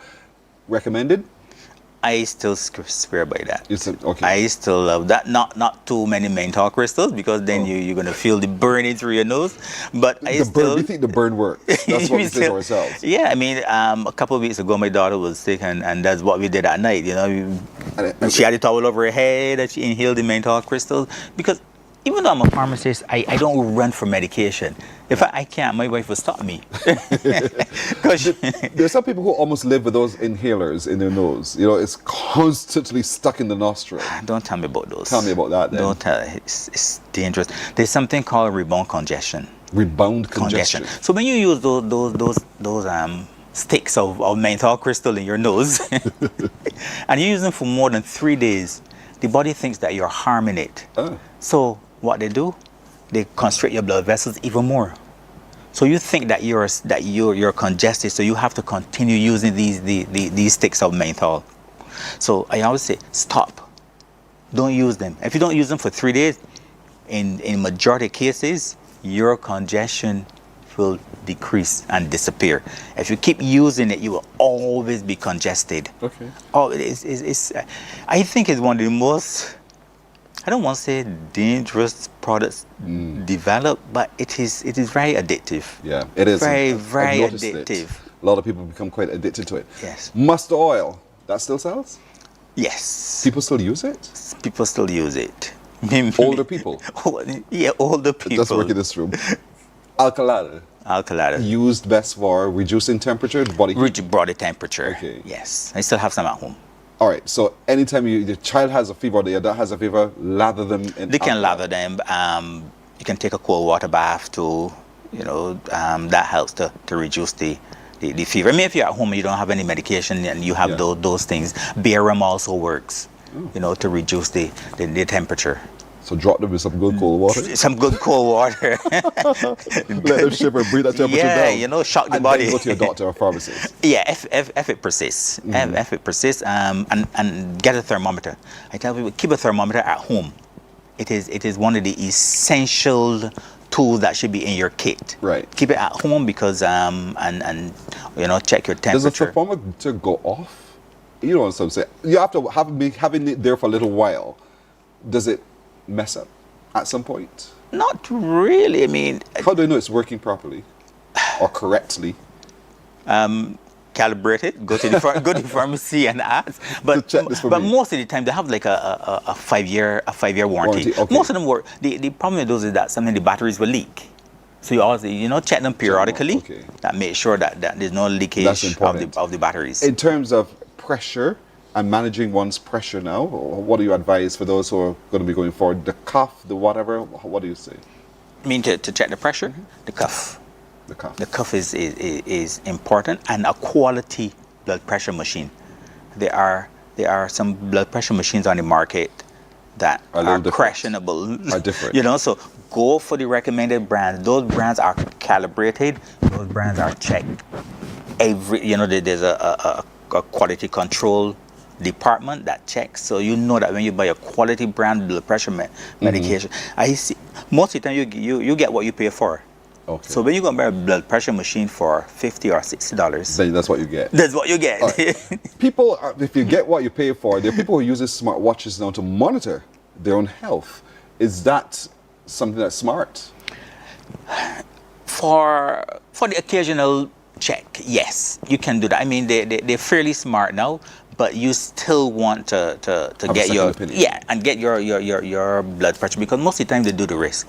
Recommended? I still swear by that. Okay. I still love that. Not too many menthol crystals, because then you're gonna feel the burning through your nose. But we think the burn works. That's what we say to ourselves. Yeah, I mean, a couple of weeks ago, my daughter was sick, and that's what we did at night. You know, she had a towel over her head, and she inhaled the menthol crystals. Because even though I'm a pharmacist, I don't run for medication. If I can't, my wife will stop me. There's some people who almost live with those inhalers in their nose. You know, it's constantly stuck in the nostril. Don't tell me about those. Tell me about that then. Don't tell. It's dangerous. There's something called rebound congestion. Rebound congestion. So when you use those sticks of menthol crystal in your nose, and you use them for more than 3 days, the body thinks that you're harming it. So what they do, they constrict your blood vessels even more. So you think that you're congested, so you have to continue using these sticks of menthol. So I always say, stop. Don't use them. If you don't use them for 3 days, in majority of cases, your congestion will decrease and disappear. If you keep using it, you will always be congested. Okay. Oh, I think it's one of the most, I don't want to say dangerous products developed, but it is very addictive. Yeah, it is. Very addictive. A lot of people become quite addicted to it. Yes. Mustard oil, that still sells? Yes. People still use it? People still use it. Older people? Yeah, older people. Just work in this room. Alcalada. Alcalada. Used best for reducing temperature, body heat? Body temperature. Okay. Yes. I still have some at home. All right. So anytime the child has a fever or the adult has a fever, lather them in They can alcohol. lather them. You can take a cold water bath too. You know, that helps to reduce the fever. I mean, if you're at home and you don't have any medication and you have those things, Barium also works, you know, to reduce the temperature. So drop them in some good cold water? Some good cold water. Let them shiver, bring that temperature down. Yeah, you know, shock the body. And then go to your doctor or pharmacist. Yeah, if it persists. If it persists, and get a thermometer. I tell people, keep a thermometer at home. It is one of the essential tools that should be in your kit. Right. Keep it at home because and you know, check your temperature. Does the thermometer go off? You know what I'm saying? You have to having it there for a little while. Does it mess up at some point? Not really. I mean, how do you know it's working properly or correctly? Calibrate it. Go to the pharmacy and ask. But most of the time they have like a 5-year warranty. Okay. Most of them work. The problem with those is that sometimes the batteries will leak. So you always check them periodically. Okay. That make sure that there's no leakage of the batteries. In terms of pressure and managing one's pressure now, what do you advise for those who are going to be going forward? The cuff, the whatever. What do you say? I mean, to check the pressure, the cuff. The cuff is important, and a quality blood pressure machine. There are some blood pressure machines on the market that are questionable. Are different. You know, so go for the recommended brands. Those brands are calibrated. Those brands are checked. There's a quality control department that checks, so you know that when you buy a quality brand blood pressure medication, I see most of the time you get what you pay for. Okay. So when you go buy a blood pressure machine for $50 or $60, then that's what you get. That's what you get. Right. People, if you get what you pay for, there are people who use smart watches now to monitor their own health. Is that something that's smart? For the occasional check, yes, you can do that. I mean, they're fairly smart now, but you still want to get your opinion. And get your blood pressure, because most of the time they do the wrist.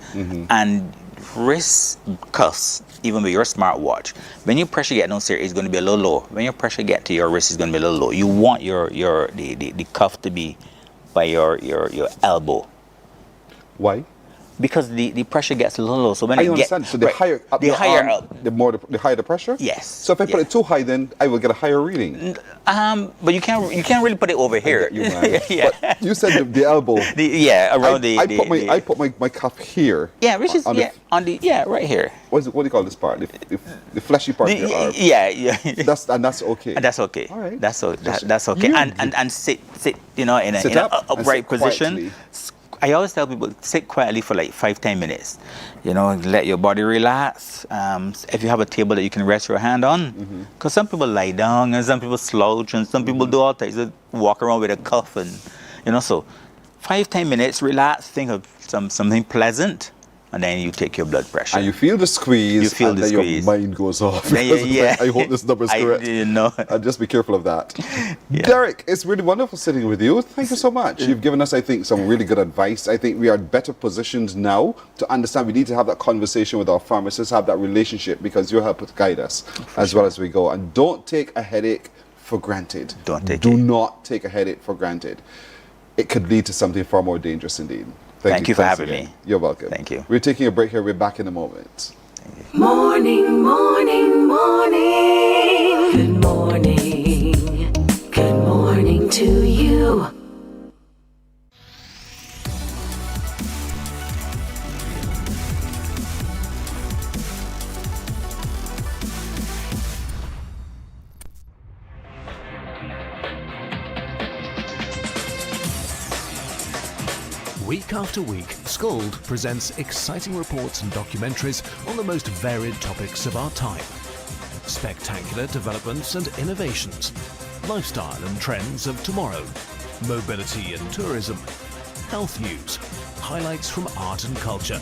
And wrist cuffs, even with your smartwatch, when your pressure get downstairs, it's going to be a little low. When your pressure get to your wrist, it's going to be a little low. You want the cuff to be by your elbow. Why? Because the pressure gets a little low. So when I understand. So the higher up, the higher the pressure. Yes. So if I put it too high, then I will get a higher reading. But you can't really put it over here. But you said the elbow. I put my cuff here. Yeah, which is right here. What do you call this part? The fleshy part of your arm. Yeah. That's okay. That's okay. All right. That's okay. And sit in an upright position. I always tell people, sit quietly for like 5-10 minutes. You know, let your body relax. If you have a table that you can rest your hand on, because some people lie down and some people slouch and some people do all types of walk around with a cuff, and so 5-10 minutes, relax, think of something pleasant, and then you take your blood pressure. And you feel the squeeze. You feel the squeeze. Your mind goes off. Yeah. I hope this number is correct. And just be careful of that. Derek, it's really wonderful sitting with you. Thank you so much. You've given us, I think, some really good advice. I think we are better positioned now to understand we need to have that conversation with our pharmacists, have that relationship, because you'll help to guide us as well as we go. And don't take a headache for granted. Do not take a headache for granted. It could lead to something far more dangerous indeed. Thank you for having me. You're welcome. Thank you. We're taking a break here. We're back in a moment. Morning, morning, morning. Good morning. Good morning to you. Week after week, Scold presents exciting reports and documentaries on the most varied topics of our time. Spectacular developments and innovations, lifestyle and trends of tomorrow, mobility and tourism, health news, highlights from art and culture.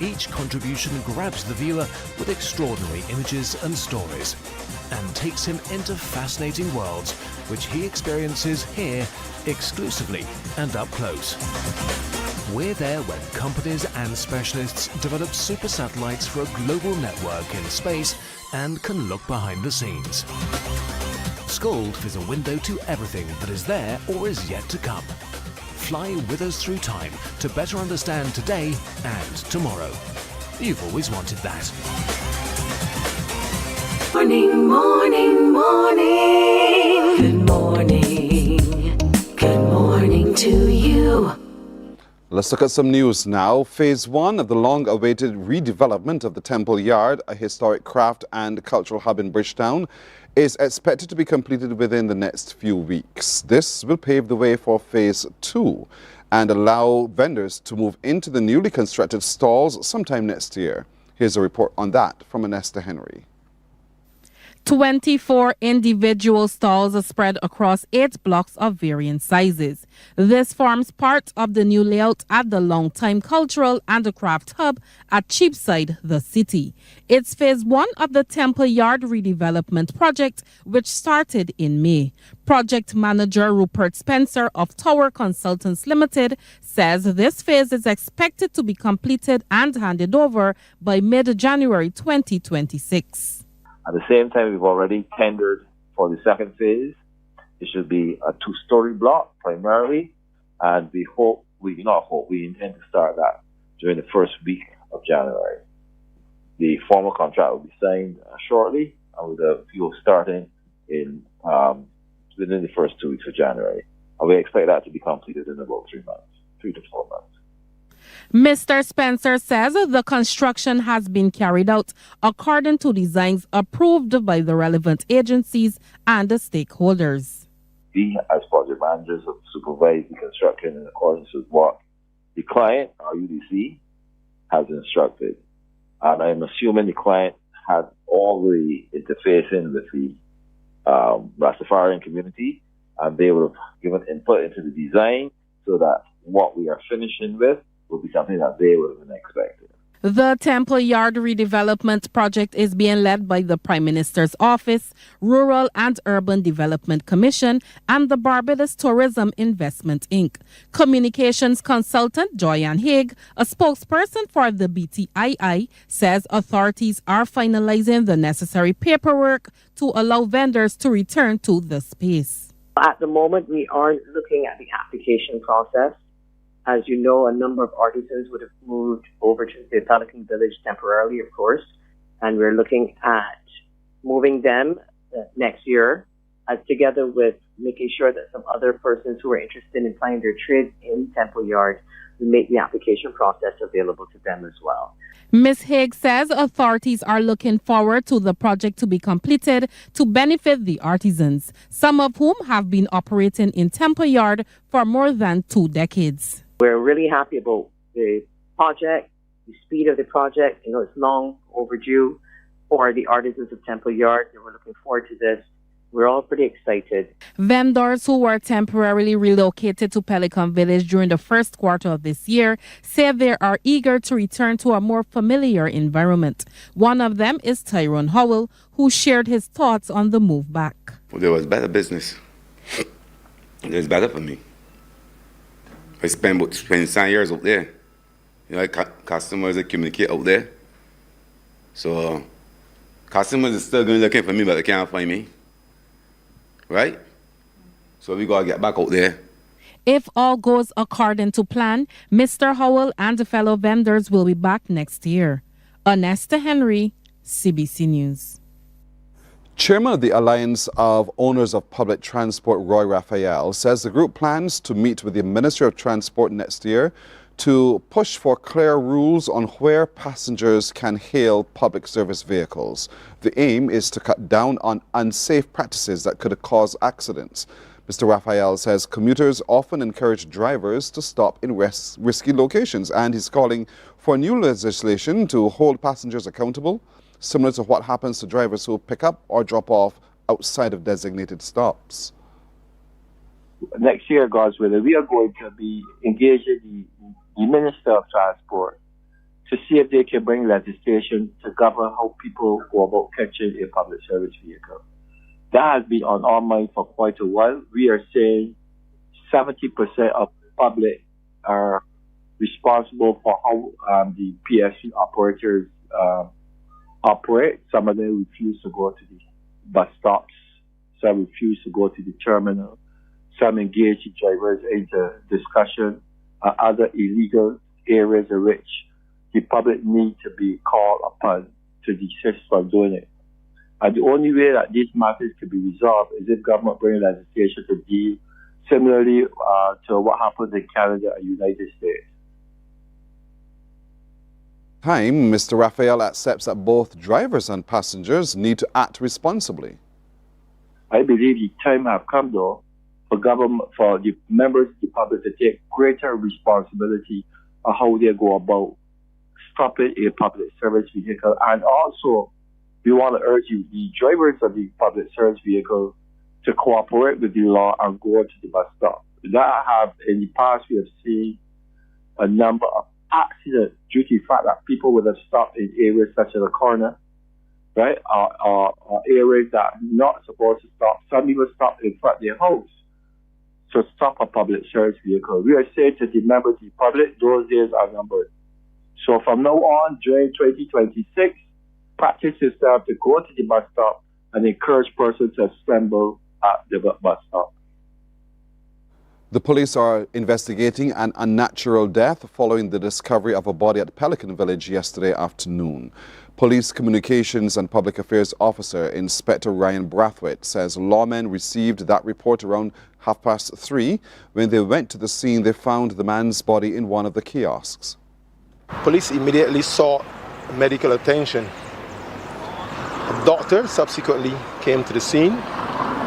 Each contribution grabs the viewer with extraordinary images and stories and takes him into fascinating worlds which he experiences here exclusively and up close. We're there when companies and specialists develop super satellites for a global network in space and can look behind the scenes. Scold is a window to everything that is there or is yet to come. Fly with us through time to better understand today and tomorrow. You've always wanted that. Morning, morning, morning. Good morning. Good morning to you. Let's look at some news now. Phase 1 of the long-awaited redevelopment of the Temple Yard, a historic craft and cultural hub in Bridgetown, is expected to be completed within the next few weeks. This will pave the way for Phase 2 and allow vendors to move into the newly constructed stalls sometime next year. Here's a report on that from Anesta Henry. 24 individual stalls are spread across 8 blocks of varying sizes. This forms part of the new layout at the Longtime Cultural and Craft Hub at Cheapside, the city. It's phase 1 of the Temple Yard redevelopment project, which started in May. Project manager Rupert Spencer of Tower Consultants Limited says this phase is expected to be completed and handed over by mid-January 2026. At the same time, we've already tendered for the second phase. It should be a 2-story block primarily, and we intend to start that during the first week of January. The formal contract will be signed shortly, and with a few starting in within the first 2 weeks of January. And we expect that to be completed in about 3 to 4 months. Mr. Spencer says the construction has been carried out according to designs approved by the relevant agencies and the stakeholders. We, as project managers, have supervised the construction in accordance with what the client, our UDC, has instructed. And I'm assuming the client had all the interfacing with the Rastafarian community, and they would have given input into the design so that what we are finishing with will be something that they would have been expecting. The Temple Yard redevelopment project is being led by the Prime Minister's Office, Rural and Urban Development Commission, and the Barbados Tourism Investment Inc. Communications consultant Joyanne Haig, a spokesperson for the BTII, says authorities are finalizing the necessary paperwork to allow vendors to return to the space. At the moment, we aren't looking at the application process. As you know, a number of artisans would have moved over to the Pelican Village temporarily, of course, and we're looking at moving them next year, as together with making sure that some other persons who are interested in plying their trades in Temple Yard, we make the application process available to them as well. Ms. Haig says authorities are looking forward to the project to be completed to benefit the artisans, some of whom have been operating in Temple Yard for more than 2 decades. We're really happy about the project, the speed of the project. You know, it's long overdue for the artisans of Temple Yard, and we're looking forward to this. We're all pretty excited. Vendors who were temporarily relocated to Pelican Village during the first quarter of this year say they are eager to return to a more familiar environment. One of them is Tyrone Howell, who shared his thoughts on the move back. Well, there was better business. It was better for me. I spent about 27 years out there. You know, customers that communicate out there. So customers are still going looking for me, but they can't find me. Right? So we got to get back out there. If all goes according to plan, Mr. Howell and the fellow vendors will be back next year. Anesta Henry, CBC News. Chairman of the Alliance of Owners of Public Transport, Roy Raphael, says the group plans to meet with the Ministry of Transport next year to push for clear rules on where passengers can hail public service vehicles. The aim is to cut down on unsafe practices that could cause accidents. Mr. Raphael says commuters often encourage drivers to stop in risky locations, and he's calling for new legislation to hold passengers accountable, similar to what happens to drivers who pick up or drop off outside of designated stops. Next year, God's willing, we are going to be engaging the Minister of Transport to see if they can bring legislation to govern how people go about catching a public service vehicle. That has been on our mind for quite a while. We are saying 70% of public are responsible for how the PSV operators operate. Some of them refuse to go to the bus stops. Some refuse to go to the terminal. Some engage the drivers into discussion. Other illegal areas in which the public need to be called upon to desist from doing it. And the only way that these matters can be resolved is if government brings legislation to deal similarly to what happens in Canada and United States. Time, Mr. Raphael accepts that both drivers and passengers need to act responsibly. I believe the time has come, though, for government, for the members of the public to take greater responsibility of how they go about stopping a public service vehicle. And also, we want to urge you, the drivers of the public service vehicle, to cooperate with the law and go to the bus stop. That have, in the past, we have seen a number of accidents due to the fact that people would have stopped in areas such as a corner, right, or areas that are not supposed to stop. Some people stop in front of their house to stop a public service vehicle. We are saying to the members of the public, those days are numbered. So from now on, during 2026, practice yourself to go to the bus stop and encourage persons to assemble at the bus stop. The police are investigating an unnatural death following the discovery of a body at Pelican Village yesterday afternoon. Police Communications and Public Affairs Officer Inspector Ryan Brathwaite says lawmen received that report around 3:30. When they went to the scene, they found the man's body in one of the kiosks. Police immediately sought medical attention. A doctor subsequently came to the scene,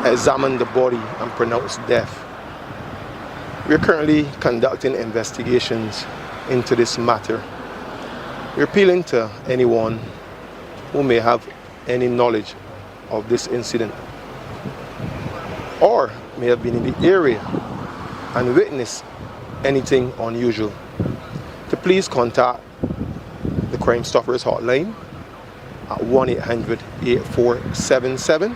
examined the body and pronounced death. We are currently conducting investigations into this matter. We're appealing to anyone who may have any knowledge of this incident or may have been in the area and witnessed anything unusual to please contact the Crime Stoppers hotline at 1-800-8477,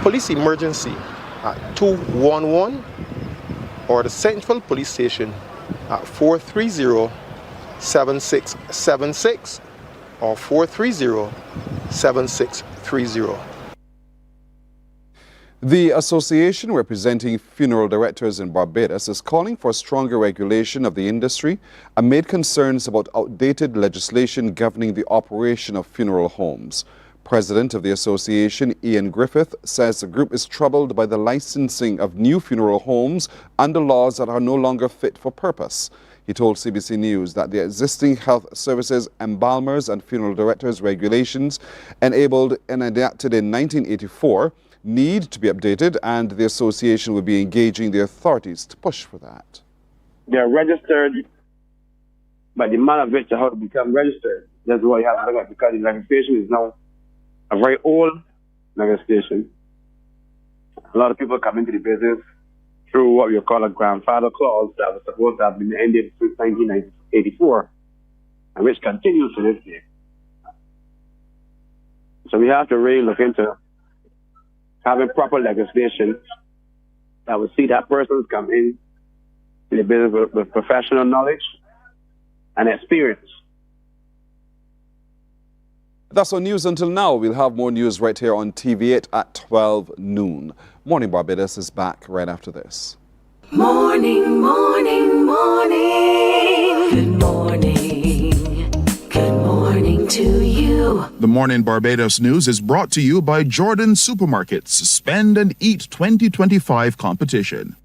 Police Emergency at 211, or the Central Police Station at 430-7676 or 430-7630. The association representing funeral directors in Barbados is calling for stronger regulation of the industry amid concerns about outdated legislation governing the operation of funeral homes. President of the association, Ian Griffith, says the group is troubled by the licensing of new funeral homes under laws that are no longer fit for purpose. He told CBC News that the existing health services, embalmers and funeral directors regulations enabled and enacted in 1984 need to be updated, and the association will be engaging the authorities to push for that. They are registered, but the manner of which how to become registered, that's what you have to look at, because the legislation is now a very old legislation. A lot of people come into the business through what we call a grandfather clause that was supposed to have been ended since 1984, and which continues to this day. So we have to really look into having proper legislation that will see that persons come in the business with professional knowledge and experience. That's our news until now. We'll have more news right here on TV8 at 12 noon. Morning Barbados is back right after this. Morning, morning, morning. Good morning. Good morning to you. The Morning Barbados News is brought to you by Jordan Supermarkets Spend and Eat 2025 competition.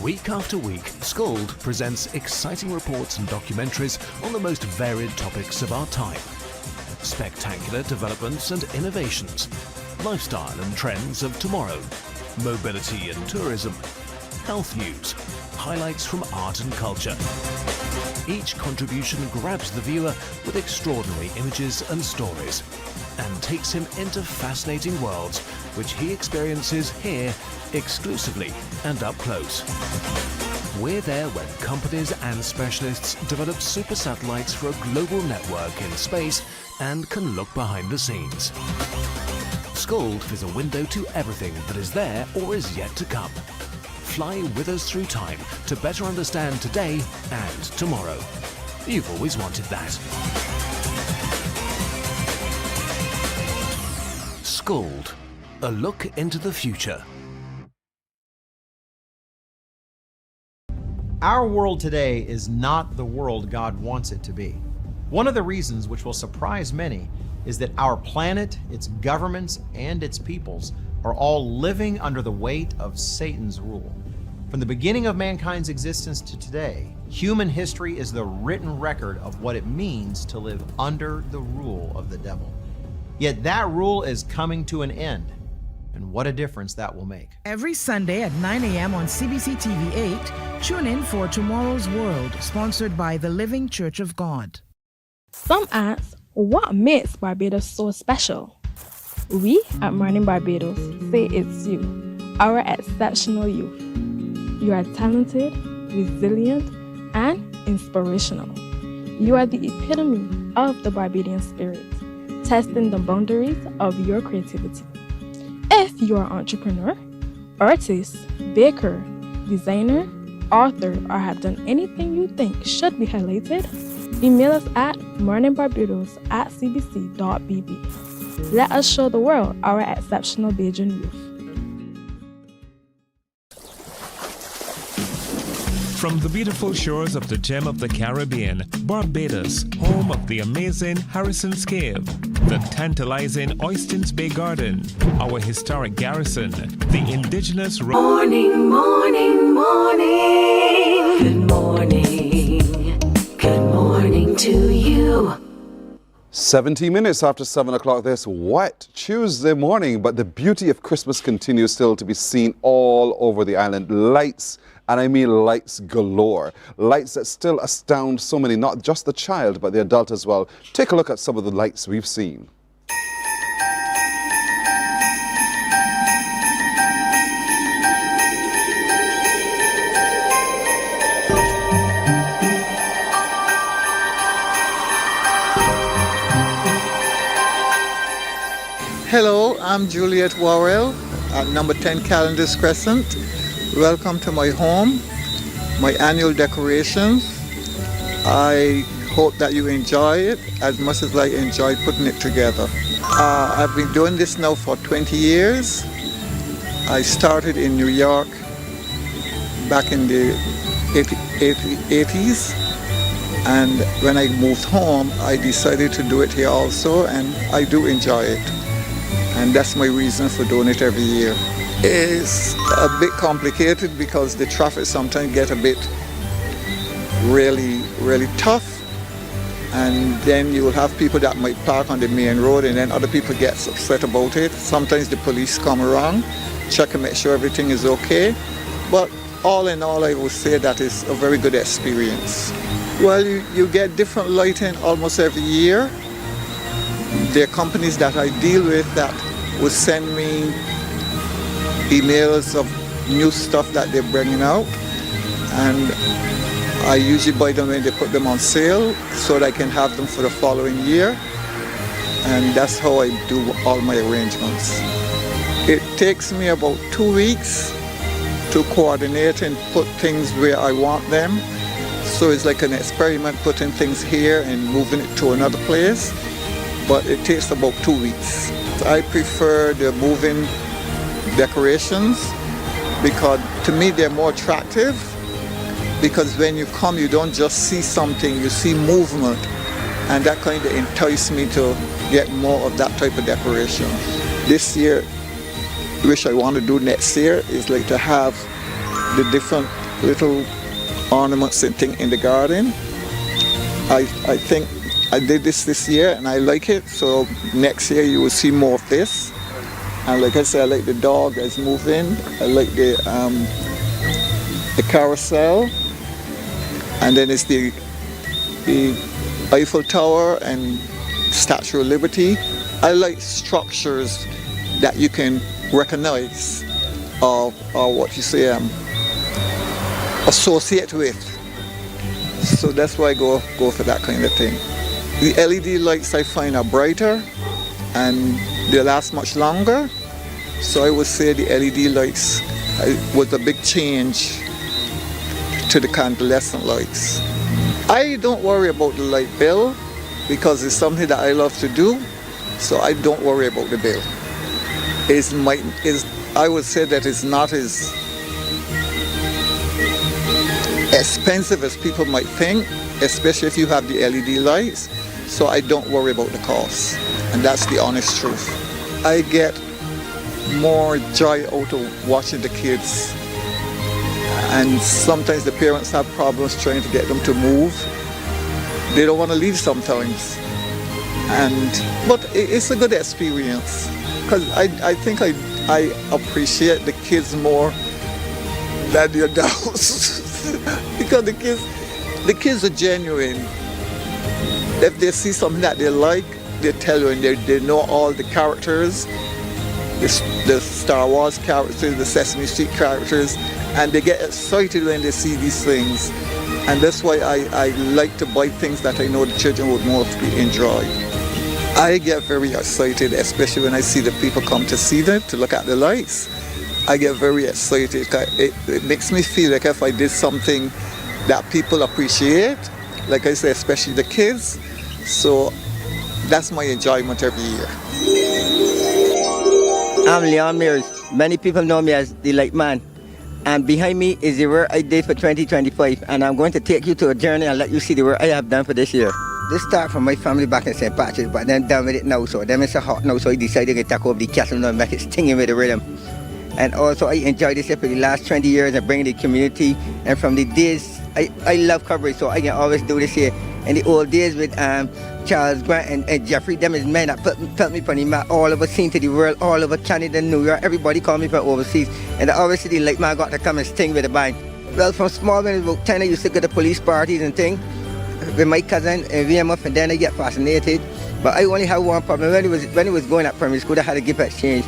Week after week, Scold presents exciting reports and documentaries on the most varied topics of our time. Spectacular developments and innovations, lifestyle and trends of tomorrow, mobility and tourism, health news, highlights from art and culture. Each contribution grabs the viewer with extraordinary images and stories and takes him into fascinating worlds which he experiences here exclusively and up close. We're there when companies and specialists develop super satellites for a global network in space and can look behind the scenes. Scold is a window to everything that is there or is yet to come. Fly with us through time to better understand today and tomorrow. You've always wanted that. Scold, a look into the future. Our world today is not the world God wants it to be. One of the reasons, which will surprise many, is that our planet, its governments, and its peoples are all living under the weight of Satan's rule. From the beginning of mankind's existence to today, human history is the written record of what it means to live under the rule of the devil. Yet that rule is coming to an end, and what a difference that will make. Every Sunday at 9 a.m. on CBC TV 8, tune in for Tomorrow's World, sponsored by the Living Church of God. Some ask, what makes Barbados so special? We at Mornin Barbados say it's you, our exceptional youth. You are talented, resilient, and inspirational. You are the epitome of the Barbadian spirit, testing the boundaries of your creativity. If you are an entrepreneur, artist, baker, designer, author, or have done anything you think should be highlighted, email us at morninbarbados@cbc.bb. Let us show the world our exceptional Bajan youth. From the beautiful shores of the gem of the Caribbean, Barbados, home of the amazing Harrison's Cave, the tantalizing Oystins Bay Garden, our historic garrison, the indigenous... Morning, morning, morning. Good morning. Good morning to you. 17 minutes after 7 o'clock this wet Tuesday morning, but the beauty of Christmas continues still to be seen all over the island. Lights, and I mean lights galore. Lights that still astound so many, not just the child, but the adult as well. Take a look at some of the lights we've seen. Hello, I'm Juliet Worrell at number 10 Calendars Crescent. Welcome to my home, my annual decorations. I hope that you enjoy it as much as I enjoy putting it together. I've been doing this now for 20 years. I started in New York back in the 80s, and when I moved home I decided to do it here also, and I do enjoy it. And that's my reason for doing it every year. It's a bit complicated because the traffic sometimes get a bit really tough, and then you will have people that might park on the main road and then other people get upset about it. Sometimes the police come around, check and make sure everything is okay. But all in all, I would say that is a very good experience. Well, you get different lighting almost every year. There are companies that I deal with that will send me emails of new stuff that they're bringing out, and I usually buy them when they put them on sale so that I can have them for the following year, and that's how I do all my arrangements. It takes me about 2 weeks to coordinate and put things where I want them, so it's like an experiment putting things here and moving it to another place. But it takes about 2 weeks. I prefer the moving decorations because to me they're more attractive, because when you come you don't just see something, you see movement, and that kind of enticed me to get more of that type of decoration. This year, which I want to do next year, is like to have the different little ornaments and things in the garden. I think I did this year and I like it, so next year you will see more of this. And like I said, I like the dog that's moving. I like the the carousel, and then it's the Eiffel Tower and Statue of Liberty. I like structures that you can recognize or what you say associate with. So that's why I go for that kind of thing. The LED lights I find are brighter and they last much longer. So I would say the LED lights was a big change to the incandescent lights. I don't worry about the light bill because it's something that I love to do, so I don't worry about the bill. I would say that it's not as expensive as people might think, especially if you have the LED lights, so I don't worry about the cost, and that's the honest truth. I get more joy out of watching the kids, and sometimes the parents have problems trying to get them to move. They don't want to leave sometimes, but it's a good experience because I think I appreciate the kids more than the adults because the kids are genuine. If they see something that they like, they tell you, and they know all the characters, the Star Wars characters, the Sesame Street characters, and they get excited when they see these things. And that's why I like to buy things that I know the children would mostly enjoy. I get very excited, especially when I see the people come to see them, to look at the lights. I get very excited. It makes me feel like if I did something that people appreciate, like I say, especially the kids. So that's my enjoyment every year. I'm Leon Mears. Many people know me as the Light Man. And behind me is the work I did for 2025. And I'm going to take you to a journey and let you see the work I have done for this year. This started from my family back in St. Patrick's, but then done with it now. So them it's so hot now, so I decided to take over the castle now and make it stinging with the rhythm. And also I enjoyed this here for the last 20 years and bringing the community. And from the days, I love coverage, so I can always do this here. In the old days with Charles Grant and Jeffrey, them is men that put me on the map all over, seen to the world, all over Canada, New York, everybody called me from overseas. And obviously the Light Man got to come and sting with the band. Well, from small when I was about 10, I used to go to police parties and things with my cousin and VMF, and then I get fascinated. But I only had one problem. When he was going at primary school, I had to give exchange.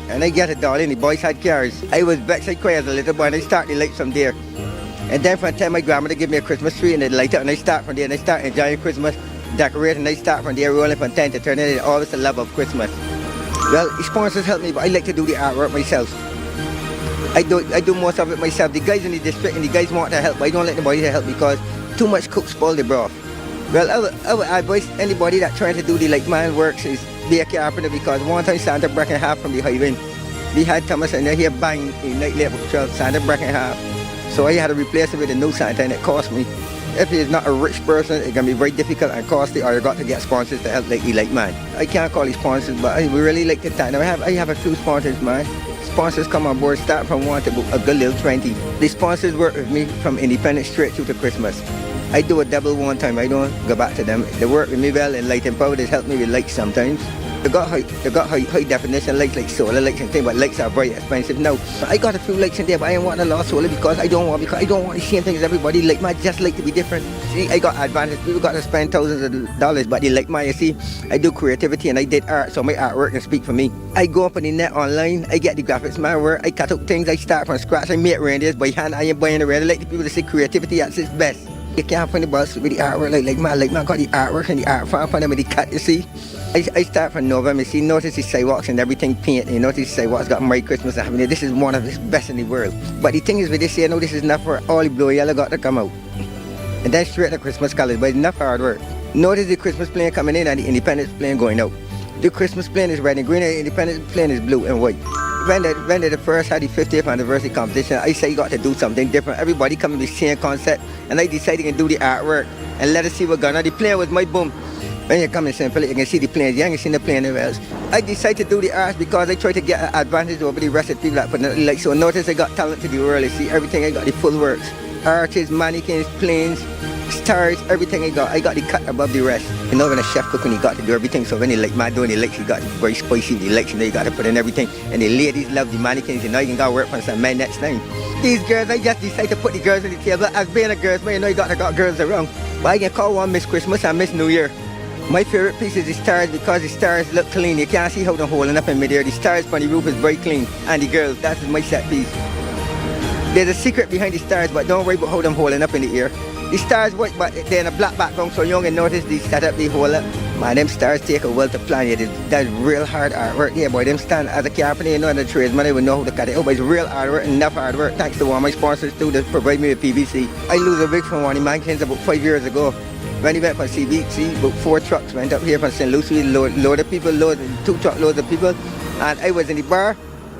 And I get a dollar and the boys had cars. I was vexed, I cried as a little boy, and I started the lights from there. And then from the time my grandmother gave me a Christmas tree and they light it, and I start from there, and I start enjoying Christmas, decorating, and I start from there, rolling from 10 to 10, and always the love of Christmas. Well, the sponsors help me, but I like to do the artwork myself. I do most of it myself. The guys in the district and the guys want to help, but I don't let nobody help because too much cook spoil the broth. Well, I would advise anybody that trying to do the Light Man works is be a carpenter, because one time Santa broke in half from the highway. We had Thomas and he bang in night level truck, Santa broke in half. So I had to replace it with a new Santa, and it cost me. If he's not a rich person, it can be very difficult and costly, or you got to get sponsors to help like the Light Man. I can't call these sponsors, but I really like to thank them. I have a few sponsors, man. Sponsors come on board, start from 1 to a good little 20. The sponsors work with me from Independence straight through to Christmas. I do a double one time, I don't go back to them. They work with me well, and Light and Power, they help me with lights sometimes. They got high definition lights like solar lights and things, but lights are very expensive now. I got a few lights in there, but I don't want a lot of solar because I don't want the same thing as everybody. Light Man just like to be different. See, I got advantage. People got to spend thousands of dollars, but they like mine. You see, I do creativity and I did art, so my artwork can speak for me. I go up on the net online, I get the graphics man work, I cut out things, I start from scratch, I make reindeers by hand, I ain't buying the reindeer. I like the people to say creativity at its best. You can't find the boss with the artwork like man got the artwork and the art farm for them with the cut, you see. I start from November, see, notice the sidewalks and everything paint, you notice the sidewalks got Merry Christmas and happening. This is one of the best in the world. But the thing is with this year, no, this is enough for all the blue yellow got to come out. And then straight to Christmas colors, but it's enough hard work. Notice the Christmas plane coming in and the Independence plane going out. The Christmas plane is red and green, and the Independence plane is blue and white. When the first had the 50th anniversary competition, I say you got to do something different. Everybody come with the same concept, and I decided to do the artwork and let us see what going on. The plane was my boom. When you come in St. Philip, you can see the planes. You ain't seen the plane anywhere else. I decided to do the arts because I try to get an advantage over the rest of the people that put it like. So notice I got talent to the world. You see everything. I got the full works. Artists, mannequins, planes, stars, everything I got the cut above the rest. You know, when a chef cook, when he got to do everything, so when he like man doing the legs, he got very spicy, the legs, you know, you got to put in everything. And the ladies love the mannequins, you know, you can go work for some men next time. These girls, I just decided to put the girls on the table. As being a girl's man, you know, you got girls around. But I can call one Miss Christmas and Miss New Year. My favorite piece is the stars because the stars look clean. You can't see how they're holding up in midair. The stars on the roof is very clean. And the girls, that's my set piece. There's a secret behind the stars, but don't worry about how them holding up in the air. The stars work, but they're in a black background, so you don't notice the setup they hold up. Man, them stars take a while to plan. Yeah, that's real hard artwork. Yeah, boy, them stand as a carpenter, you know, and the tradesman, they would know how to cut it. Oh, but it's real hard work, enough hard work. Thanks to one of my sponsors too that provide me with PVC. I lose a wig from one of the mannequins about 5 years ago. When he went from CBC, about 4 trucks went up here from St. Lucie, load of people, 2 truckloads of people. And I was in the bar,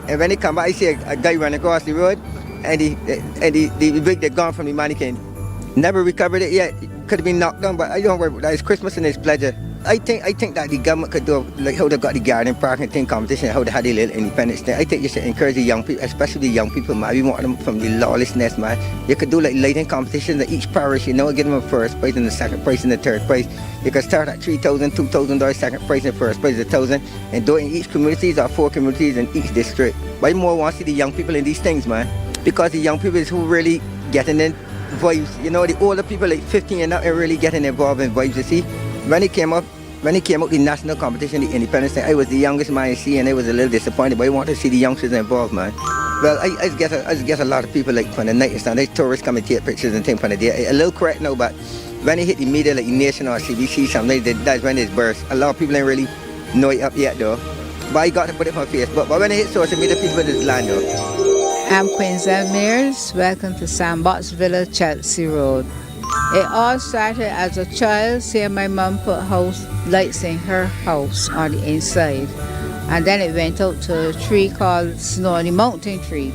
and when he come back, I see a guy running across the road, and the wig that gone from the mannequin. Never recovered it yet. Could have been knocked down, but I don't worry about that. It's Christmas and it's pleasure. I think that the government could do, like how they got the garden park and thing competition, how they had the little independence thing. I think you should encourage the young people, especially the young people, man. We want them from the lawlessness, man. You could do like lighting competitions at each parish, you know, give them a first prize and the second prize and the third prize. You could start at $3,000, $2,000, second prize and first prize $1,000, and do it in each communities or 4 communities in each district. But I more want to see the young people in these things, man, because the young people is who really getting in vibes. You know, the older people like 15 and up are really getting involved in vibes, you see. When it came up the national competition, the independence thing, I was the youngest man you see, and I was a little disappointed, but I wanted to see the youngsters involved, man. Well, I guess a lot of people like from the night and stuff, they tourists come and take pictures and things from the day. A little correct now, but when it hit the media like the Nation or CBC, something, that's when it burst. A lot of people ain't really know it up yet though. But I got to put it on Facebook. But when it hit social media, people just land though. I'm Queensland Mears. Welcome to Sandbox Villa, Chelsea Road. It all started as a child, seeing my mom put house lights in her house on the inside. And then it went out to a tree called Snowy Mountain Tree.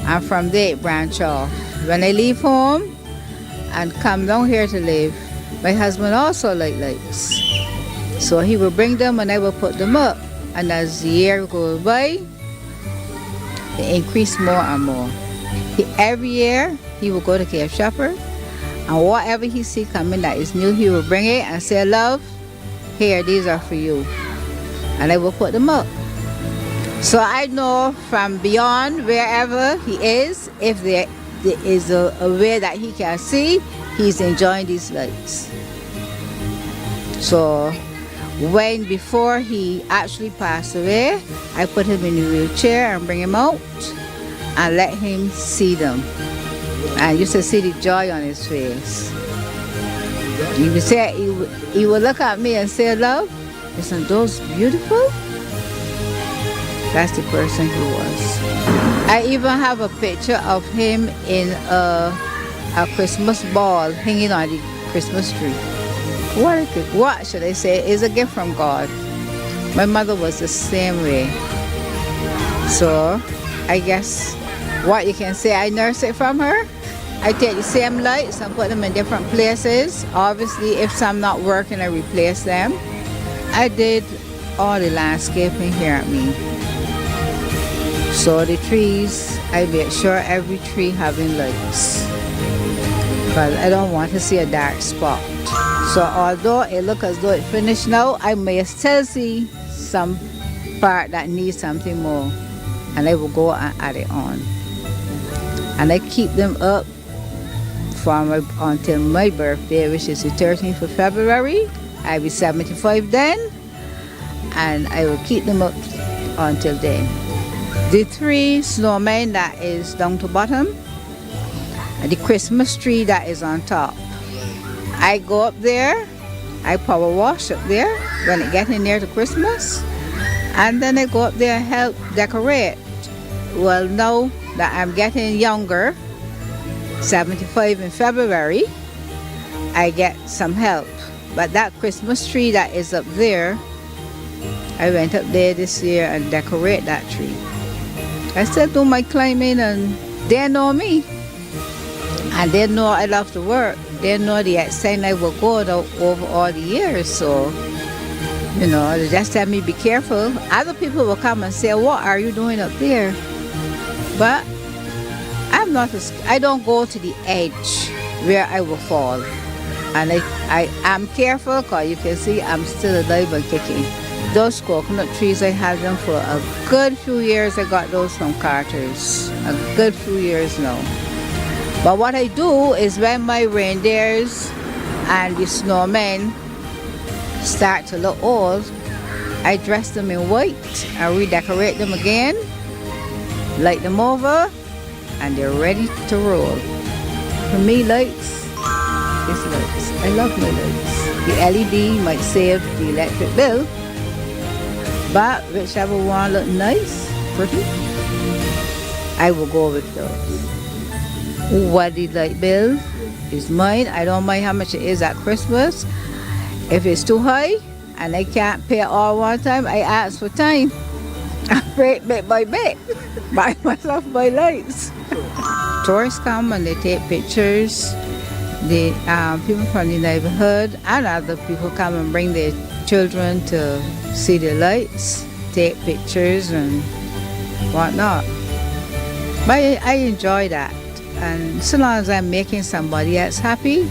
And from there it branched off. When I leave home and come down here to live, my husband also liked lights. So he would bring them and I would put them up. And as the year goes by, they increase more and more. Every year he would go to Cave Shopper, and whatever he see coming that is new, he will bring it and say, "Love, here, these are for you." And I will put them up. So I know from beyond wherever he is, if there is a way that he can see, he's enjoying these lights. So before he actually passed away, I put him in a wheelchair and bring him out and let him see them. And you should see the joy on his face. He would say, he would look at me and say, "Love, isn't those beautiful?" That's the person he was. I even have a picture of him in a Christmas ball hanging on the Christmas tree. What should I say? Is a gift from God. My mother was the same way. So I guess what you can say, I nursed it from her. I take the same lights and put them in different places. Obviously, if some not working, I replace them. I did all the landscaping here at me. So the trees, I make sure every tree having lights, because I don't want to see a dark spot. So although it looks as though it's finished now, I may still see some part that needs something more, and I will go and add it on. And I keep them up until my birthday, which is the 13th of February. I'll be 75 then, and I will keep them up until then. The 3 snowmen that is down to bottom, and the Christmas tree that is on top. I go up there, I power wash up there when it gets near to Christmas, and then I go up there and help decorate. Well, now that I'm getting younger, 75 in February, I get some help. But that Christmas tree that is up there, I went up there this year and decorate that tree. I still do my climbing, and they know me. And they know I love to work. They know the extent I will go over all the years. So, you know, they just tell me, be careful. Other people will come and say, "What are you doing up there?" But I don't go to the edge. where I will fall. And I am careful because you can see I'm still alive and kicking. Those coconut trees, I had them for a good few years. I got those from Carter's. A good few years now. But what I do is when my reindeers and the snowmen start to look old, I dress them in white and redecorate them again, light them over, and they're ready to roll. For me, lights is lights. I love my lights. The LED might save the electric bill, but whichever one look nice, pretty, I will go with those. What the light bill is mine. I don't mind how much it is at Christmas. If it's too high and I can't pay all one time, I ask for time. I pay it bit by bit. Buy myself my lights. Tourists come and they take pictures. The people from the neighborhood and other people come and bring their children to see the lights, take pictures and whatnot. But I enjoy that. And so long as I'm making somebody else happy,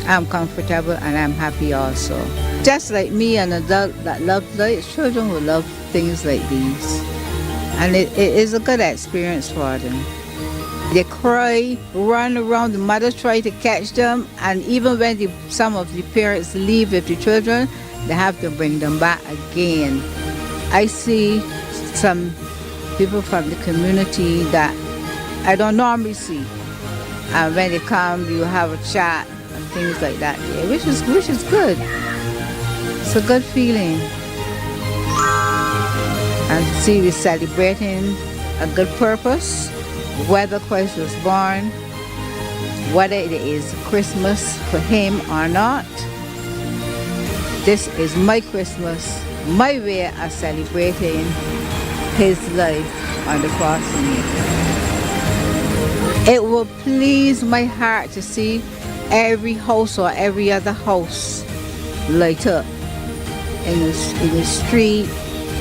I'm comfortable and I'm happy also. Just like me, an adult that loves lights, children will love things like these. And it is a good experience for them. They cry, run around, the mother try to catch them, and even when some of the parents leave with the children, they have to bring them back again. I see some people from the community that I don't normally see. And when they come, you have a chat and things like that, yeah, which is good. It's a good feeling. And to see we're celebrating a good purpose, whether Christ was born, whether it is Christmas for him or not. This is my Christmas, my way of celebrating his life on the cross for me. It will please my heart to see every house or every other house light up in the street,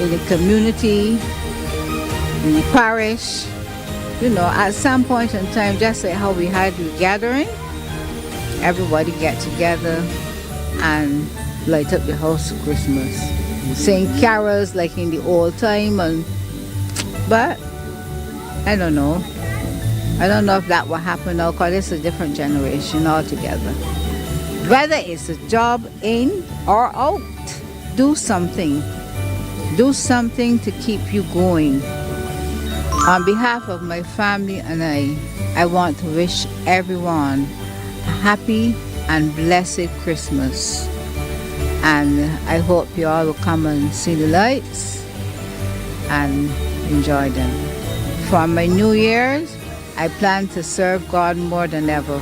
in the community, in the parish. You know, at some point in time, just like how we had the gathering, everybody get together and light up the house for Christmas. Sing carols like in the old time, but I don't know. I don't know if that will happen now because it's a different generation altogether. Whether it's a job in or out, do something. Do something to keep you going. On behalf of my family and I want to wish everyone a happy and blessed Christmas. And I hope you all will come and see the lights and enjoy them. For my New Year's, I plan to serve God more than ever.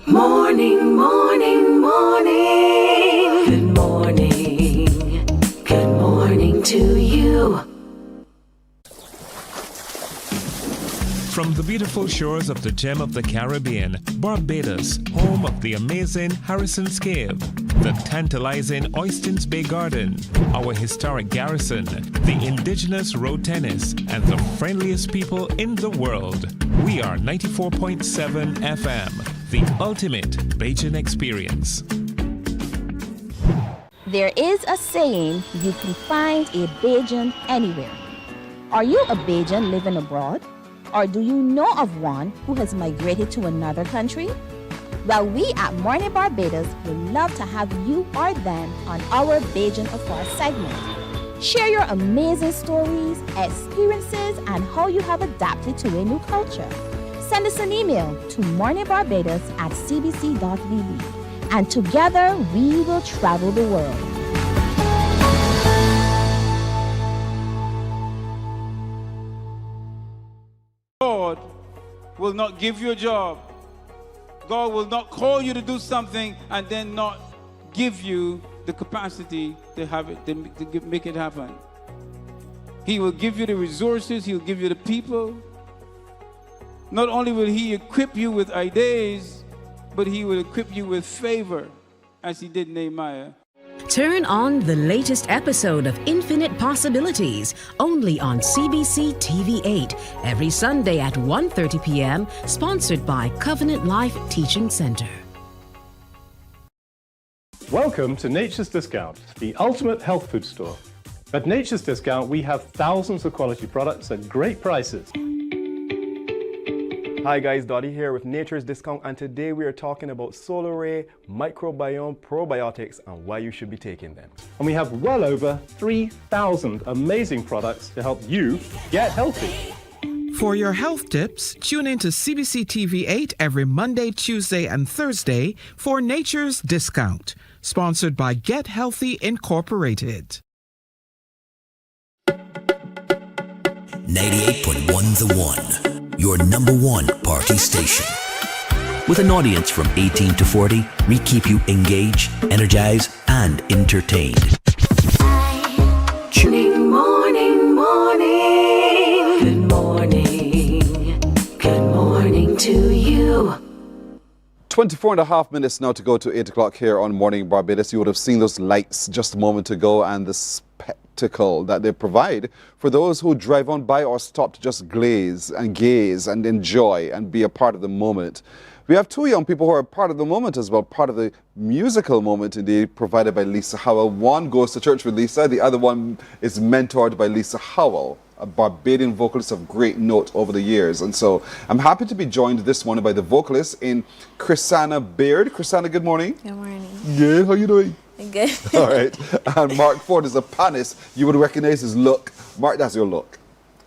Morning, morning, morning. Good morning. Good morning to you. From the beautiful shores of the gem of the Caribbean, Barbados, home of the amazing Harrison's Cave, the tantalizing Oystins Bay Garden, our historic garrison, the indigenous road tennis, and the friendliest people in the world. We are 94.7 FM, the ultimate Bajan experience. There is a saying, you can find a Bajan anywhere. Are you a Bajan living abroad? Or do you know of one who has migrated to another country? Well, we at Mornin Barbados would love to have you or them on our Bajan Affair segment. Share your amazing stories, experiences, and how you have adapted to a new culture. Send us an email to morninbarbados@cbc.vb, and together we will travel the world. God will not give you a job. God will not call you to do something and then not give you the capacity to have it, to make it happen. He will give you the resources. He'll give you the people. not only will he equip you with ideas, but he will equip you with favor, as he did Nehemiah. Turn on the latest episode of Infinite Possibilities, only on CBC TV8, every Sunday at 1:30 p.m., sponsored by Covenant Life Teaching Center. Welcome to Nature's Discount, the ultimate health food store. At Nature's Discount, we have thousands of quality products at great prices. Hi guys, Dottie here with Nature's Discount, and today we are talking about Solar Ray Microbiome Probiotics and why you should be taking them. And we have well over 3,000 amazing products to help you get healthy. For your health tips, tune in to CBC TV8 every Monday, Tuesday, and Thursday for Nature's Discount, sponsored by Get Healthy Incorporated. 98.1 The One, your number one party station. With an audience from 18 to 40, we keep you engaged, energized, and entertained. Morning, morning, morning. Good morning. Good morning to you. 24 and a half minutes now to go to 8 o'clock here on Morning Barbados. You would have seen those lights just a moment ago and the spectacle that they provide for those who drive on by or stop to just gaze and enjoy and be a part of the moment. We have two young people who are part of the moment as well, part of the musical moment indeed, provided by Lisa Howell. One goes to church with Lisa, the other one is mentored by Lisa Howell, a Barbadian vocalist of great note over the years. And so I'm happy to be joined this morning by the vocalist in Chrisanna Beard. Chrisanna, good morning. Good morning. Yeah, how you doing? Good. All right. And Mark Ford is a panist. You would recognize his look. Mark, that's your look.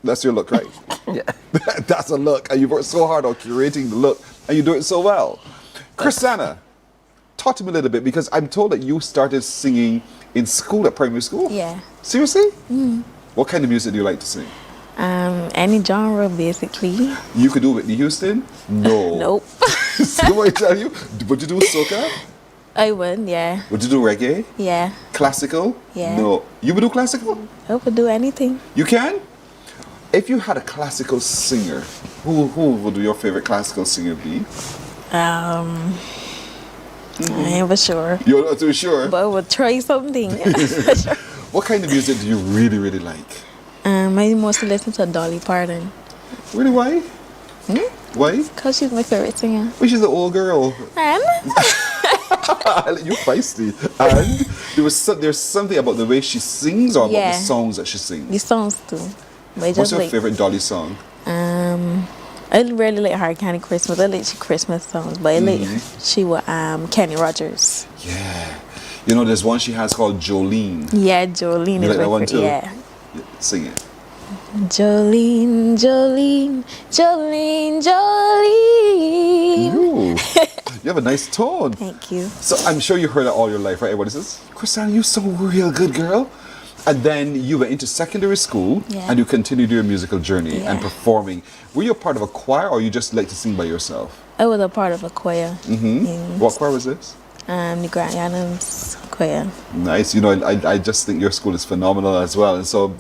That's your look, right? Yeah. That's a look. And you've worked so hard on curating the look, and you do it so well. Chrisanna, talk to me a little bit, because I'm told that you started singing in school, at primary school. Yeah. Seriously? Mm. What kind of music do you like to sing? Any genre, basically. You could do Whitney Houston? No. Nope. See what I tell you? Would you do soca? I would, yeah. Would you do reggae? Yeah. Classical? Yeah. No. You would do classical? I would do anything. You can? If you had a classical singer, who would your favorite classical singer be? I ain't for sure. You're not too sure? But I would try something. What kind of music do you really, really like? I mostly listen to Dolly Parton. Really, why? Why? Because she's my favorite singer. Well, she's an old girl. And? You're feisty. And there's something about the way she sings, or about the songs that she sings? The songs too. What's your favorite Dolly song? I really like Hard Candy Christmas. I like Christmas songs, but I like she was Kenny Rogers. Yeah. You know, there's one she has called Jolene. Yeah, Jolene You is like that one too? Yeah. Sing it. Jolene, Jolene, Jolene, Jolene. Ooh, you have a nice tone. Thank you. So I'm sure you heard that all your life, right? Everybody says, Chrisanna, you so real good, girl. And then you went into secondary school, and you continued your musical journey and performing. Were you a part of a choir, or you just like to sing by yourself? I was a part of a choir. What choir was this? The Grant Adams choir. Nice. You know, I just think your school is phenomenal as well. And so,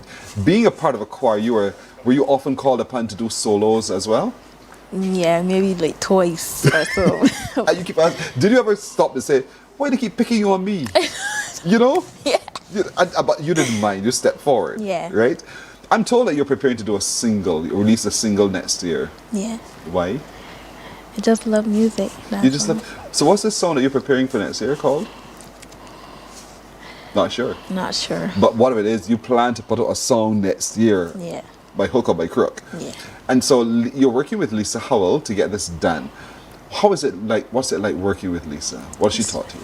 being a part of a choir, were you often called upon to do solos as well? Yeah, maybe like twice or so. And you keep asking, did you ever stop to say, why do they keep picking on me? You know? Yeah. But you didn't mind. You stepped forward. Yeah. Right? I'm told that you're preparing to do a single, release a single next year. Yeah. Why? I just love music. You just love. So what's this song that you're preparing for next year called? Not sure. Not sure. But whatever it is, you plan to put out a song next year. Yeah. By hook or by crook. Yeah. And so you're working with Lisa Howell to get this done. How is it like? What's it like working with Lisa? What has she taught you?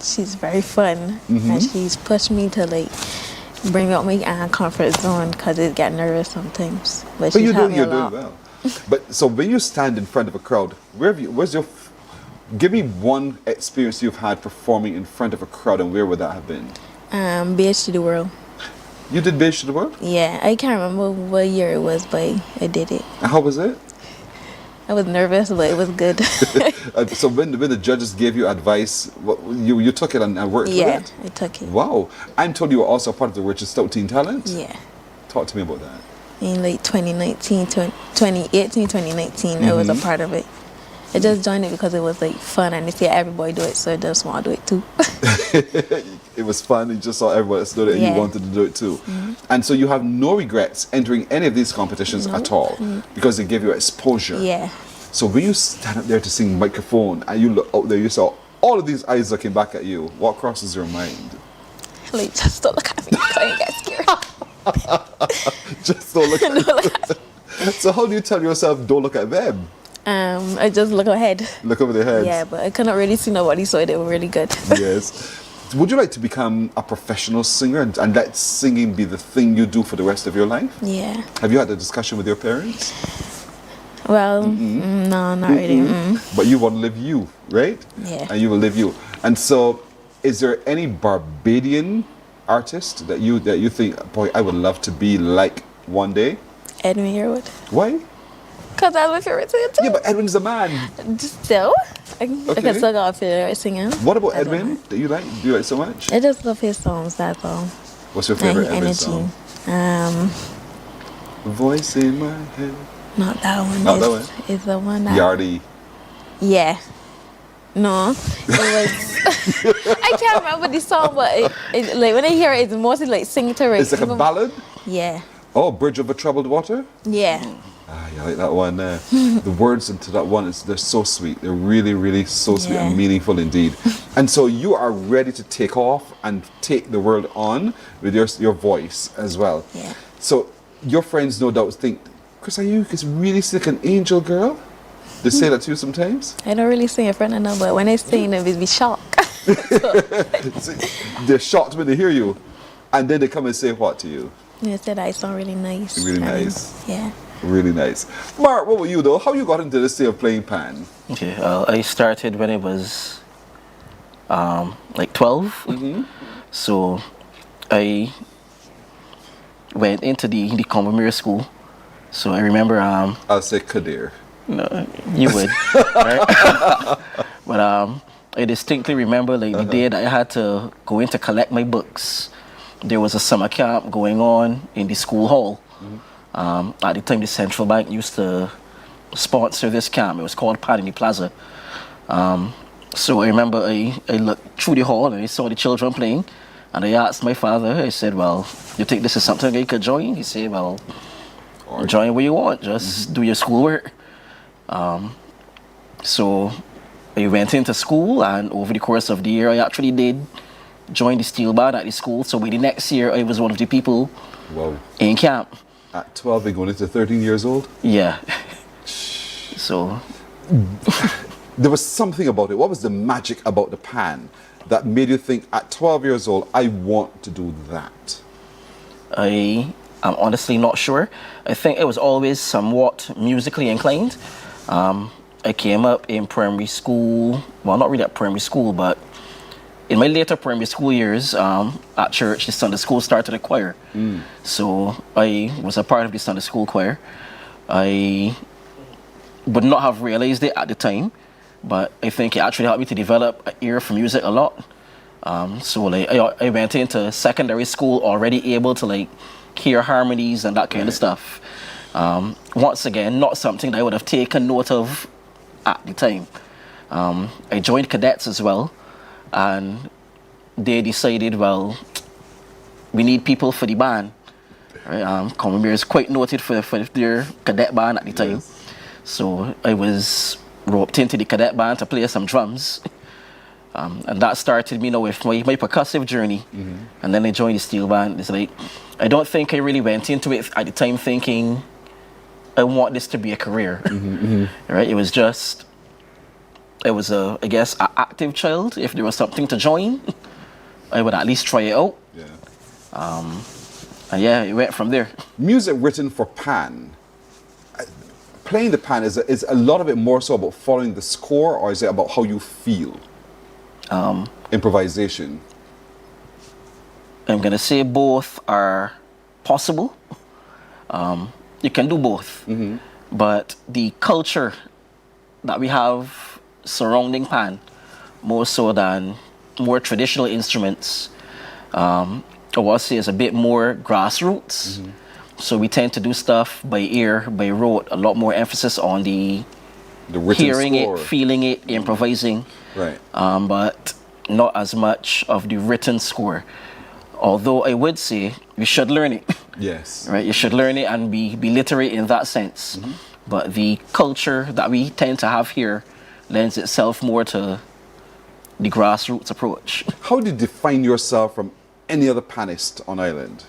She's very fun, and she's pushed me to like bring out my comfort zone because I get nervous sometimes. But she's you're helped me a doing lot. well. But so when you stand in front of a crowd, give me one experience you've had performing in front of a crowd, and where would that have been? Beach to the World. You did Beach to the World? Yeah, I can't remember what year it was, but I did it. And how was it? I was nervous, but it was good. So when the judges gave you advice, you took it and worked with it? Yeah, I took it. Wow. I'm told you were also part of the Richard Stout Teen Talent? Yeah. Talk to me about that. in like 2019, 2018, 2019. I was a part of it. I just joined it because it was like fun, and they see everybody do it, so I just want to do it too. It was fun. You just saw everybody else do it, and you wanted to do it too. And so you have no regrets entering any of these competitions at all, because they give you exposure. Yeah. So when you stand up there to sing microphone, and you look out there, you saw all of these eyes looking back at you. What crosses your mind? Like, just don't look at me, because I get scared. Just don't look at me. So how do you tell yourself, don't look at them? I just look ahead. Look over their heads. Yeah, but I couldn't really see nobody, so they were really good. Yes. Would you like to become a professional singer and let singing be the thing you do for the rest of your life? Yeah. Have you had a discussion with your parents? Well, no, not really. But you want to live you, right? Yeah. And you will live you. And so, is there any Barbadian artist that you think, boy, I would love to be like one day? Edwin Yearwood. Why? Because that's my favorite singer too. Yeah, but Edwin's a man. Still, I can still go out favorite singing. What about Edwin that you like? Do you like so much? I just love his songs, that's all. What's your favorite And Edwin his song? Voice in my head. Not that one. Not that one? It's the one that... Yardy. Yeah. No, it was... I can't remember the song, but it, like when I hear it, it's mostly like singing to it. It's like a ballad? Yeah. Oh, Bridge Over Troubled Water? Yeah. Ah, yeah, I like that one. The words into that one, they're so sweet. They're really, really so sweet and meaningful indeed. And so you are ready to take off and take the world on with your voice as well. Yeah. So your friends no doubt think, Chris, are you really like an angel girl? They say that to you sometimes? I don't really sing in front of them, but when I sing, they be shocked. They're shocked when they hear you. And then they come and say what to you? They said I sound really nice. Really nice. Yeah. Really nice. Mark, what about you though? How you got into this day of playing pan? Okay, I started when I was like 12. So I went into the Combermere school. So I remember I'll say Kadir. No, you would. Right? But I distinctly remember like the day that I had to go in to collect my books. There was a summer camp going on in the school hall. At the time, the Central Bank used to sponsor this camp. It was called Pan in the Plaza. So I remember I looked through the hall and I saw the children playing. And I asked my father, I said, well, you think this is something I could join? He said, well, join where you want. Just do your schoolwork. So I went into school, and over the course of the year, I actually did join the steel band at the school. So by the next year, I was one of the people in camp. At 12, you're going into 13 years old? Yeah. So... There was something about it. What was the magic about the pan that made you think, at 12 years old, I want to do that? I am honestly not sure. I think it was always somewhat musically inclined. I came up in primary school, well, not really at primary school, but in my later primary school years, at church, the Sunday school started a choir. So I was a part of the Sunday school choir. I would not have realized it at the time, but I think it actually helped me to develop an ear for music a lot. So like I went into secondary school already able to like hear harmonies and that kind of stuff. Once again, not something that I would have taken note of at the time. I joined cadets as well, and they decided, well, we need people for the band. Right? Combermere is quite noted for their cadet band at the time. So I was roped into the cadet band to play some drums. And that started me with my percussive journey. And then I joined the steel band. It's like, I don't think I really went into it at the time thinking, I want this to be a career. Right? It was just, I was an active child. If there was something to join, I would at least try it out. And yeah, it went from there. Music written for pan. Playing the pan, is a lot of it more so about following the score, or is it about how you feel? Improvisation. I'm going to say both are possible. You can do both. But the culture that we have surrounding pan, more so than more traditional instruments, I would say is a bit more grassroots. So we tend to do stuff by ear, by rote, a lot more emphasis on the written hearing score. it, feeling it, improvising. Right. But not as much of the written score. Although I would say you should learn it. Yes. Right. You should learn it and be literate in that sense. But the culture that we tend to have here lends itself more to the grassroots approach. How do you define yourself from any other panist on island?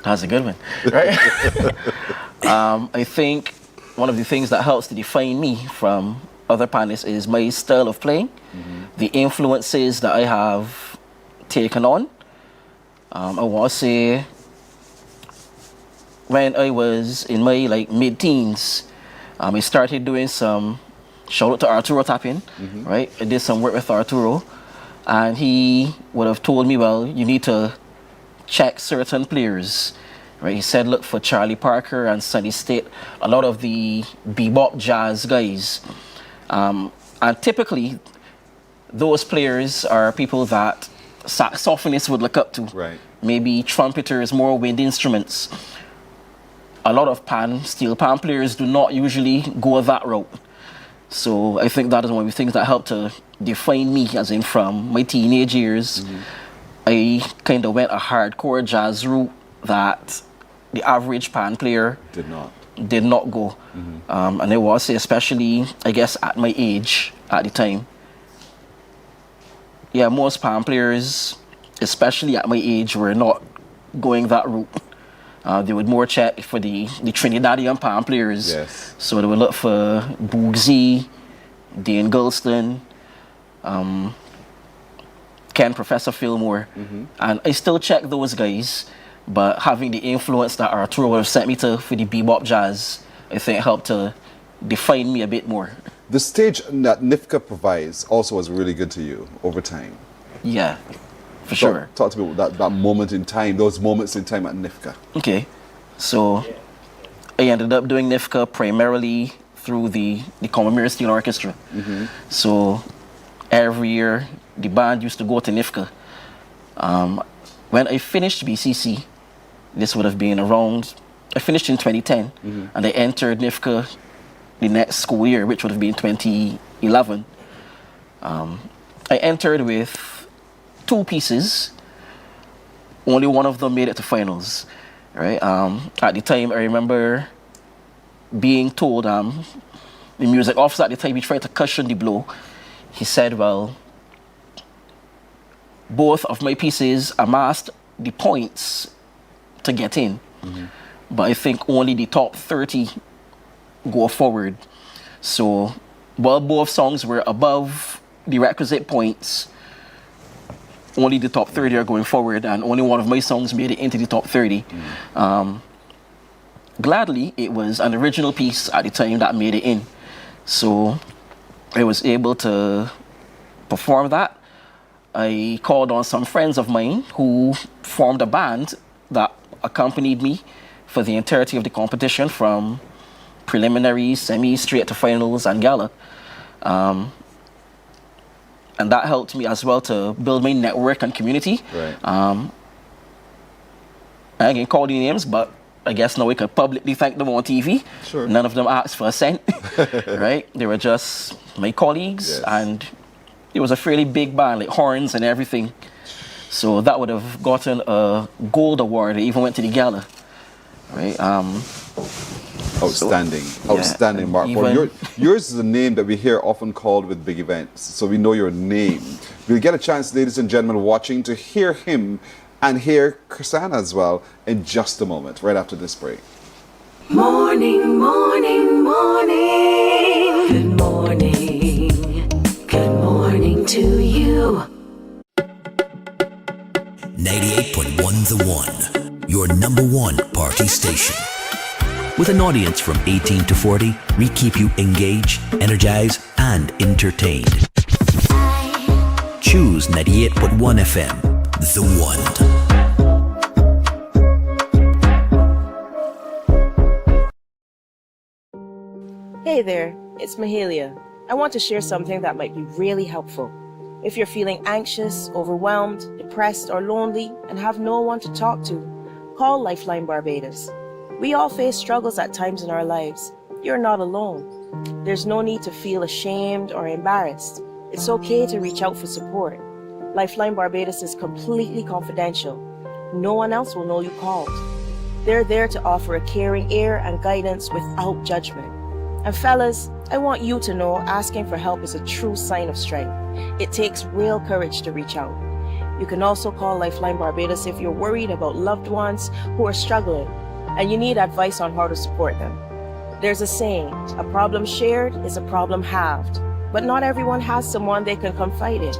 That's a good one, right? I think one of the things that helps to define me from other panelists is my style of playing, the influences that I have taken on. I want to say when I was in my mid-teens, I started doing some, shout out to Arturo Tapin, right? I did some work with Arturo, and he would have told me, well, you need to check certain players, right? He said, look for Charlie Parker and Sunny State, a lot of the bebop jazz guys. And typically, those players are people that saxophonists would look up to. Right. Maybe trumpeters, more wind instruments. A lot of steel pan players do not usually go that route. So I think that is one of the things that helped to define me, as in from my teenage years. I kind of went a hardcore jazz route that the average pan player did not go. And I was say, especially, I guess, at my age at the time. Yeah, most pan players, especially at my age, were not going that route. They would more check for the Trinidadian pan players. Yes. So they would look for Boogsy, Dane Gulston, Ken Professor Fillmore. And I still check those guys, but having the influence that Arturo would have sent me to for the bebop jazz, I think helped to define me a bit more. The stage that NIFCA provides also was really good to you over time. Yeah, for sure. Talk to me about that moment in time, those moments in time at NIFCA. Okay, so I ended up doing NIFCA primarily through the Commonwealth Steel Orchestra. So every year, the band used to go to NIFCA. When I finished BCC, this would have been around, I finished in 2010, and I entered NIFCA the next school year, which would have been 2011. I entered with 2 pieces. Only one of them made it to finals, right? At the time, I remember being told, the music officer at the time, he tried to cushion the blow. He said, well, both of my pieces amassed the points to get in, but I think only the top 30 go forward. So while both songs were above the requisite points, only the top 30 are going forward, and only one of my songs made it into the top 30. Gladly, it was an original piece at the time that made it in. So I was able to perform that. I called on some friends of mine who formed a band that accompanied me for the entirety of the competition, from preliminaries, semi, straight to finals and gala. And that helped me as well to build my network and community. Right. I can call the names, but I guess now we could publicly thank them on TV. Sure. None of them asked for a cent, right? They were just my colleagues, and it was a fairly big band, like horns and everything. So that would have gotten a gold award. It even went to the gala, right? Outstanding, outstanding, Mark. Well, yours is a name that we hear often called with big events, so we know your name. We'll get a chance, ladies and gentlemen watching, to hear him and hear Chrisanna as well in just a moment, right after this break. Morning, morning, morning. Good morning. Good morning to you. 98.1 The One, your number 1 party station. With an audience from 18 to 40, we keep you engaged, energized, and entertained. Choose 98.1 FM, The One. Hey there, it's Mahalia. I want to share something that might be really helpful. If you're feeling anxious, overwhelmed, depressed, or lonely and have no one to talk to, call Lifeline Barbados. We all face struggles at times in our lives. You're not alone. There's no need to feel ashamed or embarrassed. It's okay to reach out for support. Lifeline Barbados is completely confidential. No one else will know you called. They're there to offer a caring ear and guidance without judgment. And fellas, I want you to know asking for help is a true sign of strength. It takes real courage to reach out. You can also call Lifeline Barbados if you're worried about loved ones who are struggling and you need advice on how to support them. There's a saying, a problem shared is a problem halved, but not everyone has someone they can confide in.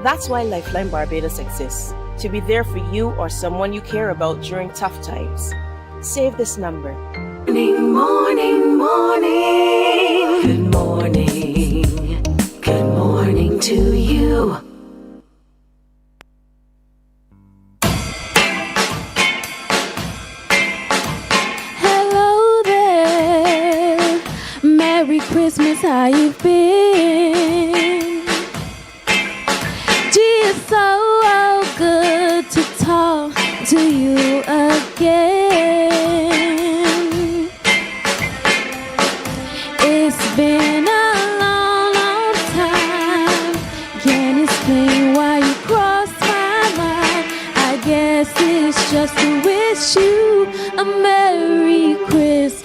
That's why Lifeline Barbados exists, to be there for you or someone you care about during tough times. Save this number. Morning, morning, morning. Good morning. Good morning to you. Hello there. Merry Christmas, how you been? Gee, it's so good to talk to you again. It's been a long, long time. Can't explain why you crossed my mind. I guess it's just to wish you a Merry Christmas.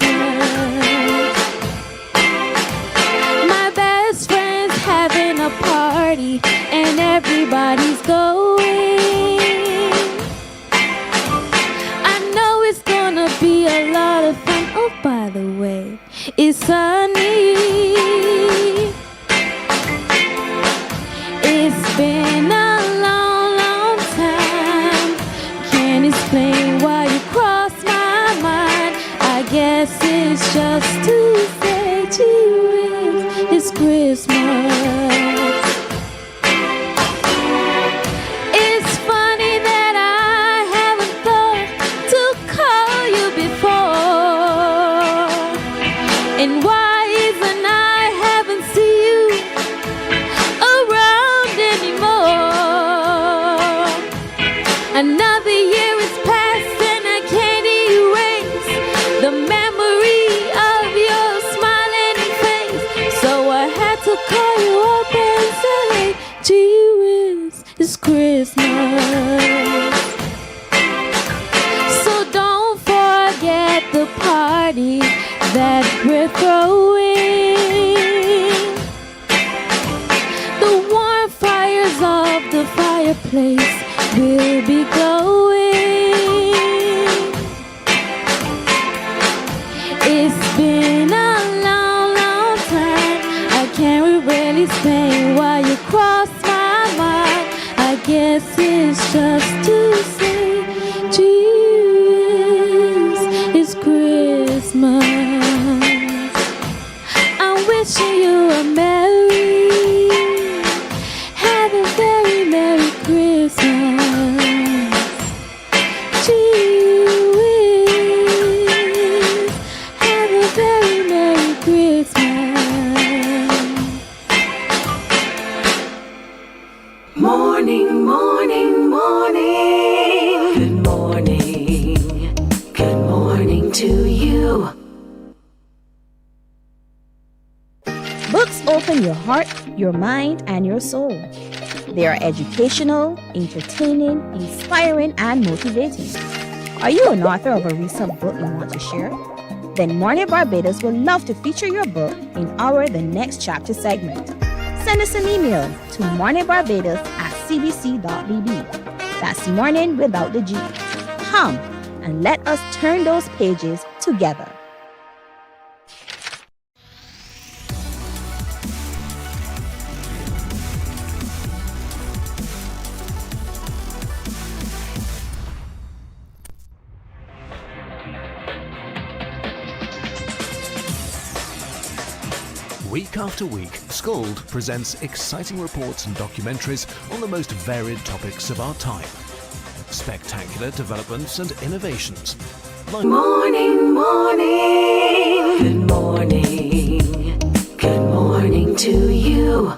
My best friend's having a party and everybody's going. I know it's gonna be a lot of fun. Oh, by the way, it's sunny. It's been a long, long time. Can't explain why you crossed my mind. I guess it's just to say, gee whiz, it's Christmas. It's funny that I haven't thought to call you before. And why isn't I haven't seen you around anymore? Another year is past and I can't erase the memory of your smiling face. So I had to call you up and say, gee whiz, it's Christmas. So don't forget the party that we're throwing. The warm fires of the fireplace will be glowing. It's been a long, long time. I can't really explain why you crossed my mind. I guess it's just to say, geez, it's Christmas. I'm wishing you a have a very Merry Christmas. Gee whiz, have a very Merry Christmas. Morning, morning, morning. Good morning. Good morning to you. Books open your heart, your mind, and your soul. They are educational, entertaining, inspiring, and motivating. Are you an author of a recent book you want to share? Then Mornin Barbados would love to feature your book in our The Next Chapter segment. Send us an email to morninbarbados@cbc.bb. That's morning without the G. Come and let us turn those pages together. Week after week, Scold presents exciting reports and documentaries on the most varied topics of our time. Spectacular developments and innovations. Morning, morning. Good morning. Good morning to you.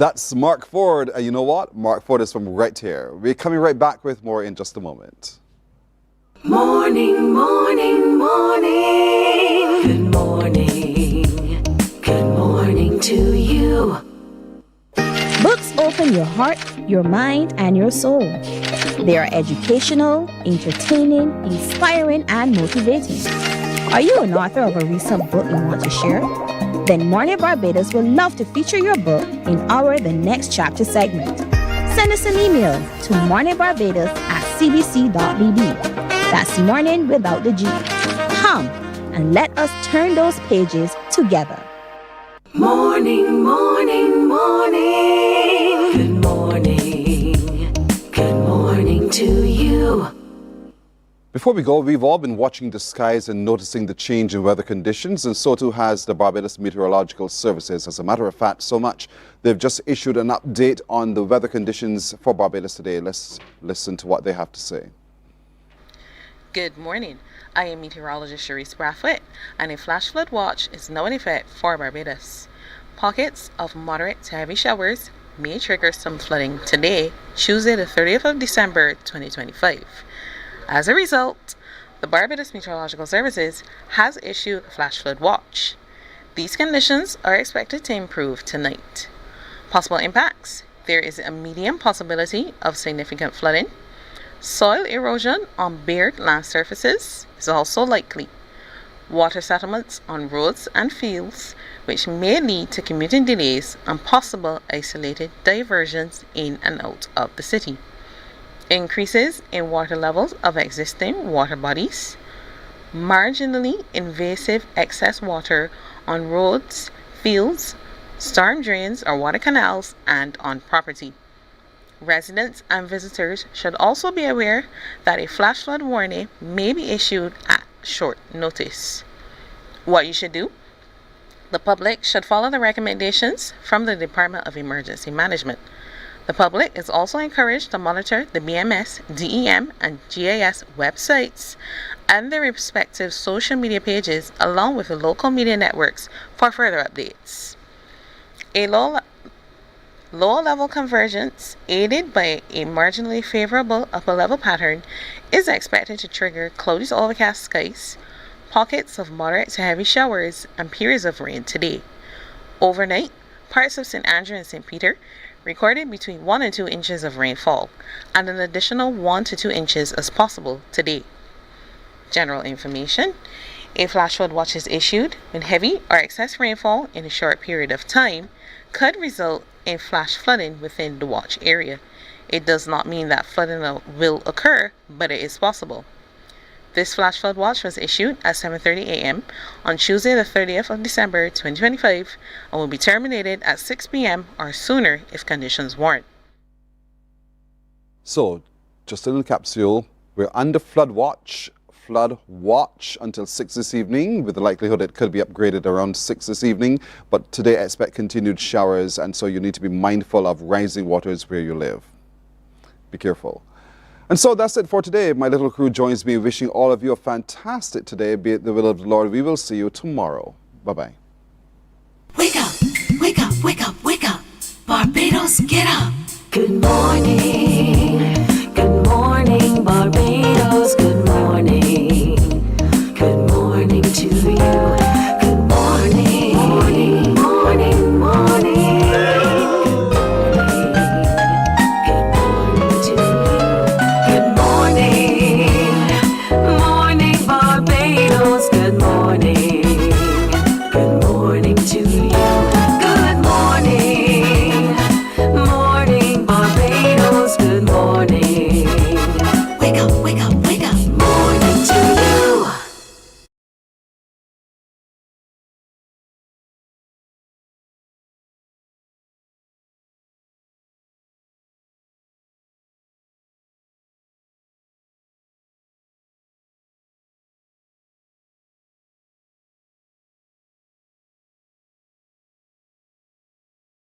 That's Mark Ford. And you know what? Mark Ford is from right here. We're coming right back with more in just a moment. Morning, morning, morning. Good morning. Good morning to you. Books open your heart, your mind, and your soul. They are educational, entertaining, inspiring, and motivating. Are you an author of a recent book you want to share? Then Mornin Barbados would love to feature your book in our The Next Chapter segment. Send us an email to morninbarbados@cbc.bb. That's morning without the G. Come and let us turn those pages together. Morning, morning, morning. Good morning. Good morning to you. Before we go, we've all been watching the skies and noticing the change in weather conditions, and so too has the Barbados Meteorological Services. As a matter of fact, so much, they've just issued an update on the weather conditions for Barbados today. Let's listen to what they have to say. Good morning. I am meteorologist Sharice Brathwaite, and a flash flood watch is now in effect for Barbados. Pockets of moderate to heavy showers may trigger some flooding today, Tuesday the 30th of December 2025. As a result, the Barbados Meteorological Services has issued a flash flood watch. These conditions are expected to improve tonight. Possible impacts: there is a medium possibility of significant flooding. Soil erosion on bared land surfaces is also likely. Water settlements on roads and fields, which may lead to commuting delays and possible isolated diversions in and out of the city. Increases in water levels of existing water bodies. Marginally invasive excess water on roads, fields, storm drains or water canals, and on property. Residents and visitors should also be aware that a flash flood warning may be issued at short notice. What you should do: the public should follow the recommendations from the Department of Emergency Management. The public is also encouraged to monitor the BMS, DEM, and GIS websites and their respective social media pages, along with the local media networks, for further updates. A low-level convergence, aided by a marginally favorable upper-level pattern, is expected to trigger cloudy to overcast skies, pockets of moderate to heavy showers, and periods of rain today. Overnight, parts of St. Andrew and St. Peter recorded between 1 and 2 inches of rainfall, and an additional 1 to 2 inches as possible today. General information: a flash flood watch is issued when heavy or excess rainfall in a short period of time could result in flash flooding within the watch area. It does not mean that flooding will occur, but it is possible. This flash flood watch was issued at 7:30 a.m. on Tuesday the 30th of December 2025 and will be terminated at 6 p.m. or sooner if conditions warrant. So, just a little capsule. We're under flood watch until 6 this evening, with the likelihood it could be upgraded around 6 this evening. But today I expect continued showers, and so you need to be mindful of rising waters where you live. Be careful. And so that's it for today. My little crew joins me wishing all of you a fantastic today. Be it the will of the Lord. We will see you tomorrow. Bye-bye. Wake up, wake up, wake up, wake up. Barbados, get up. Good morning.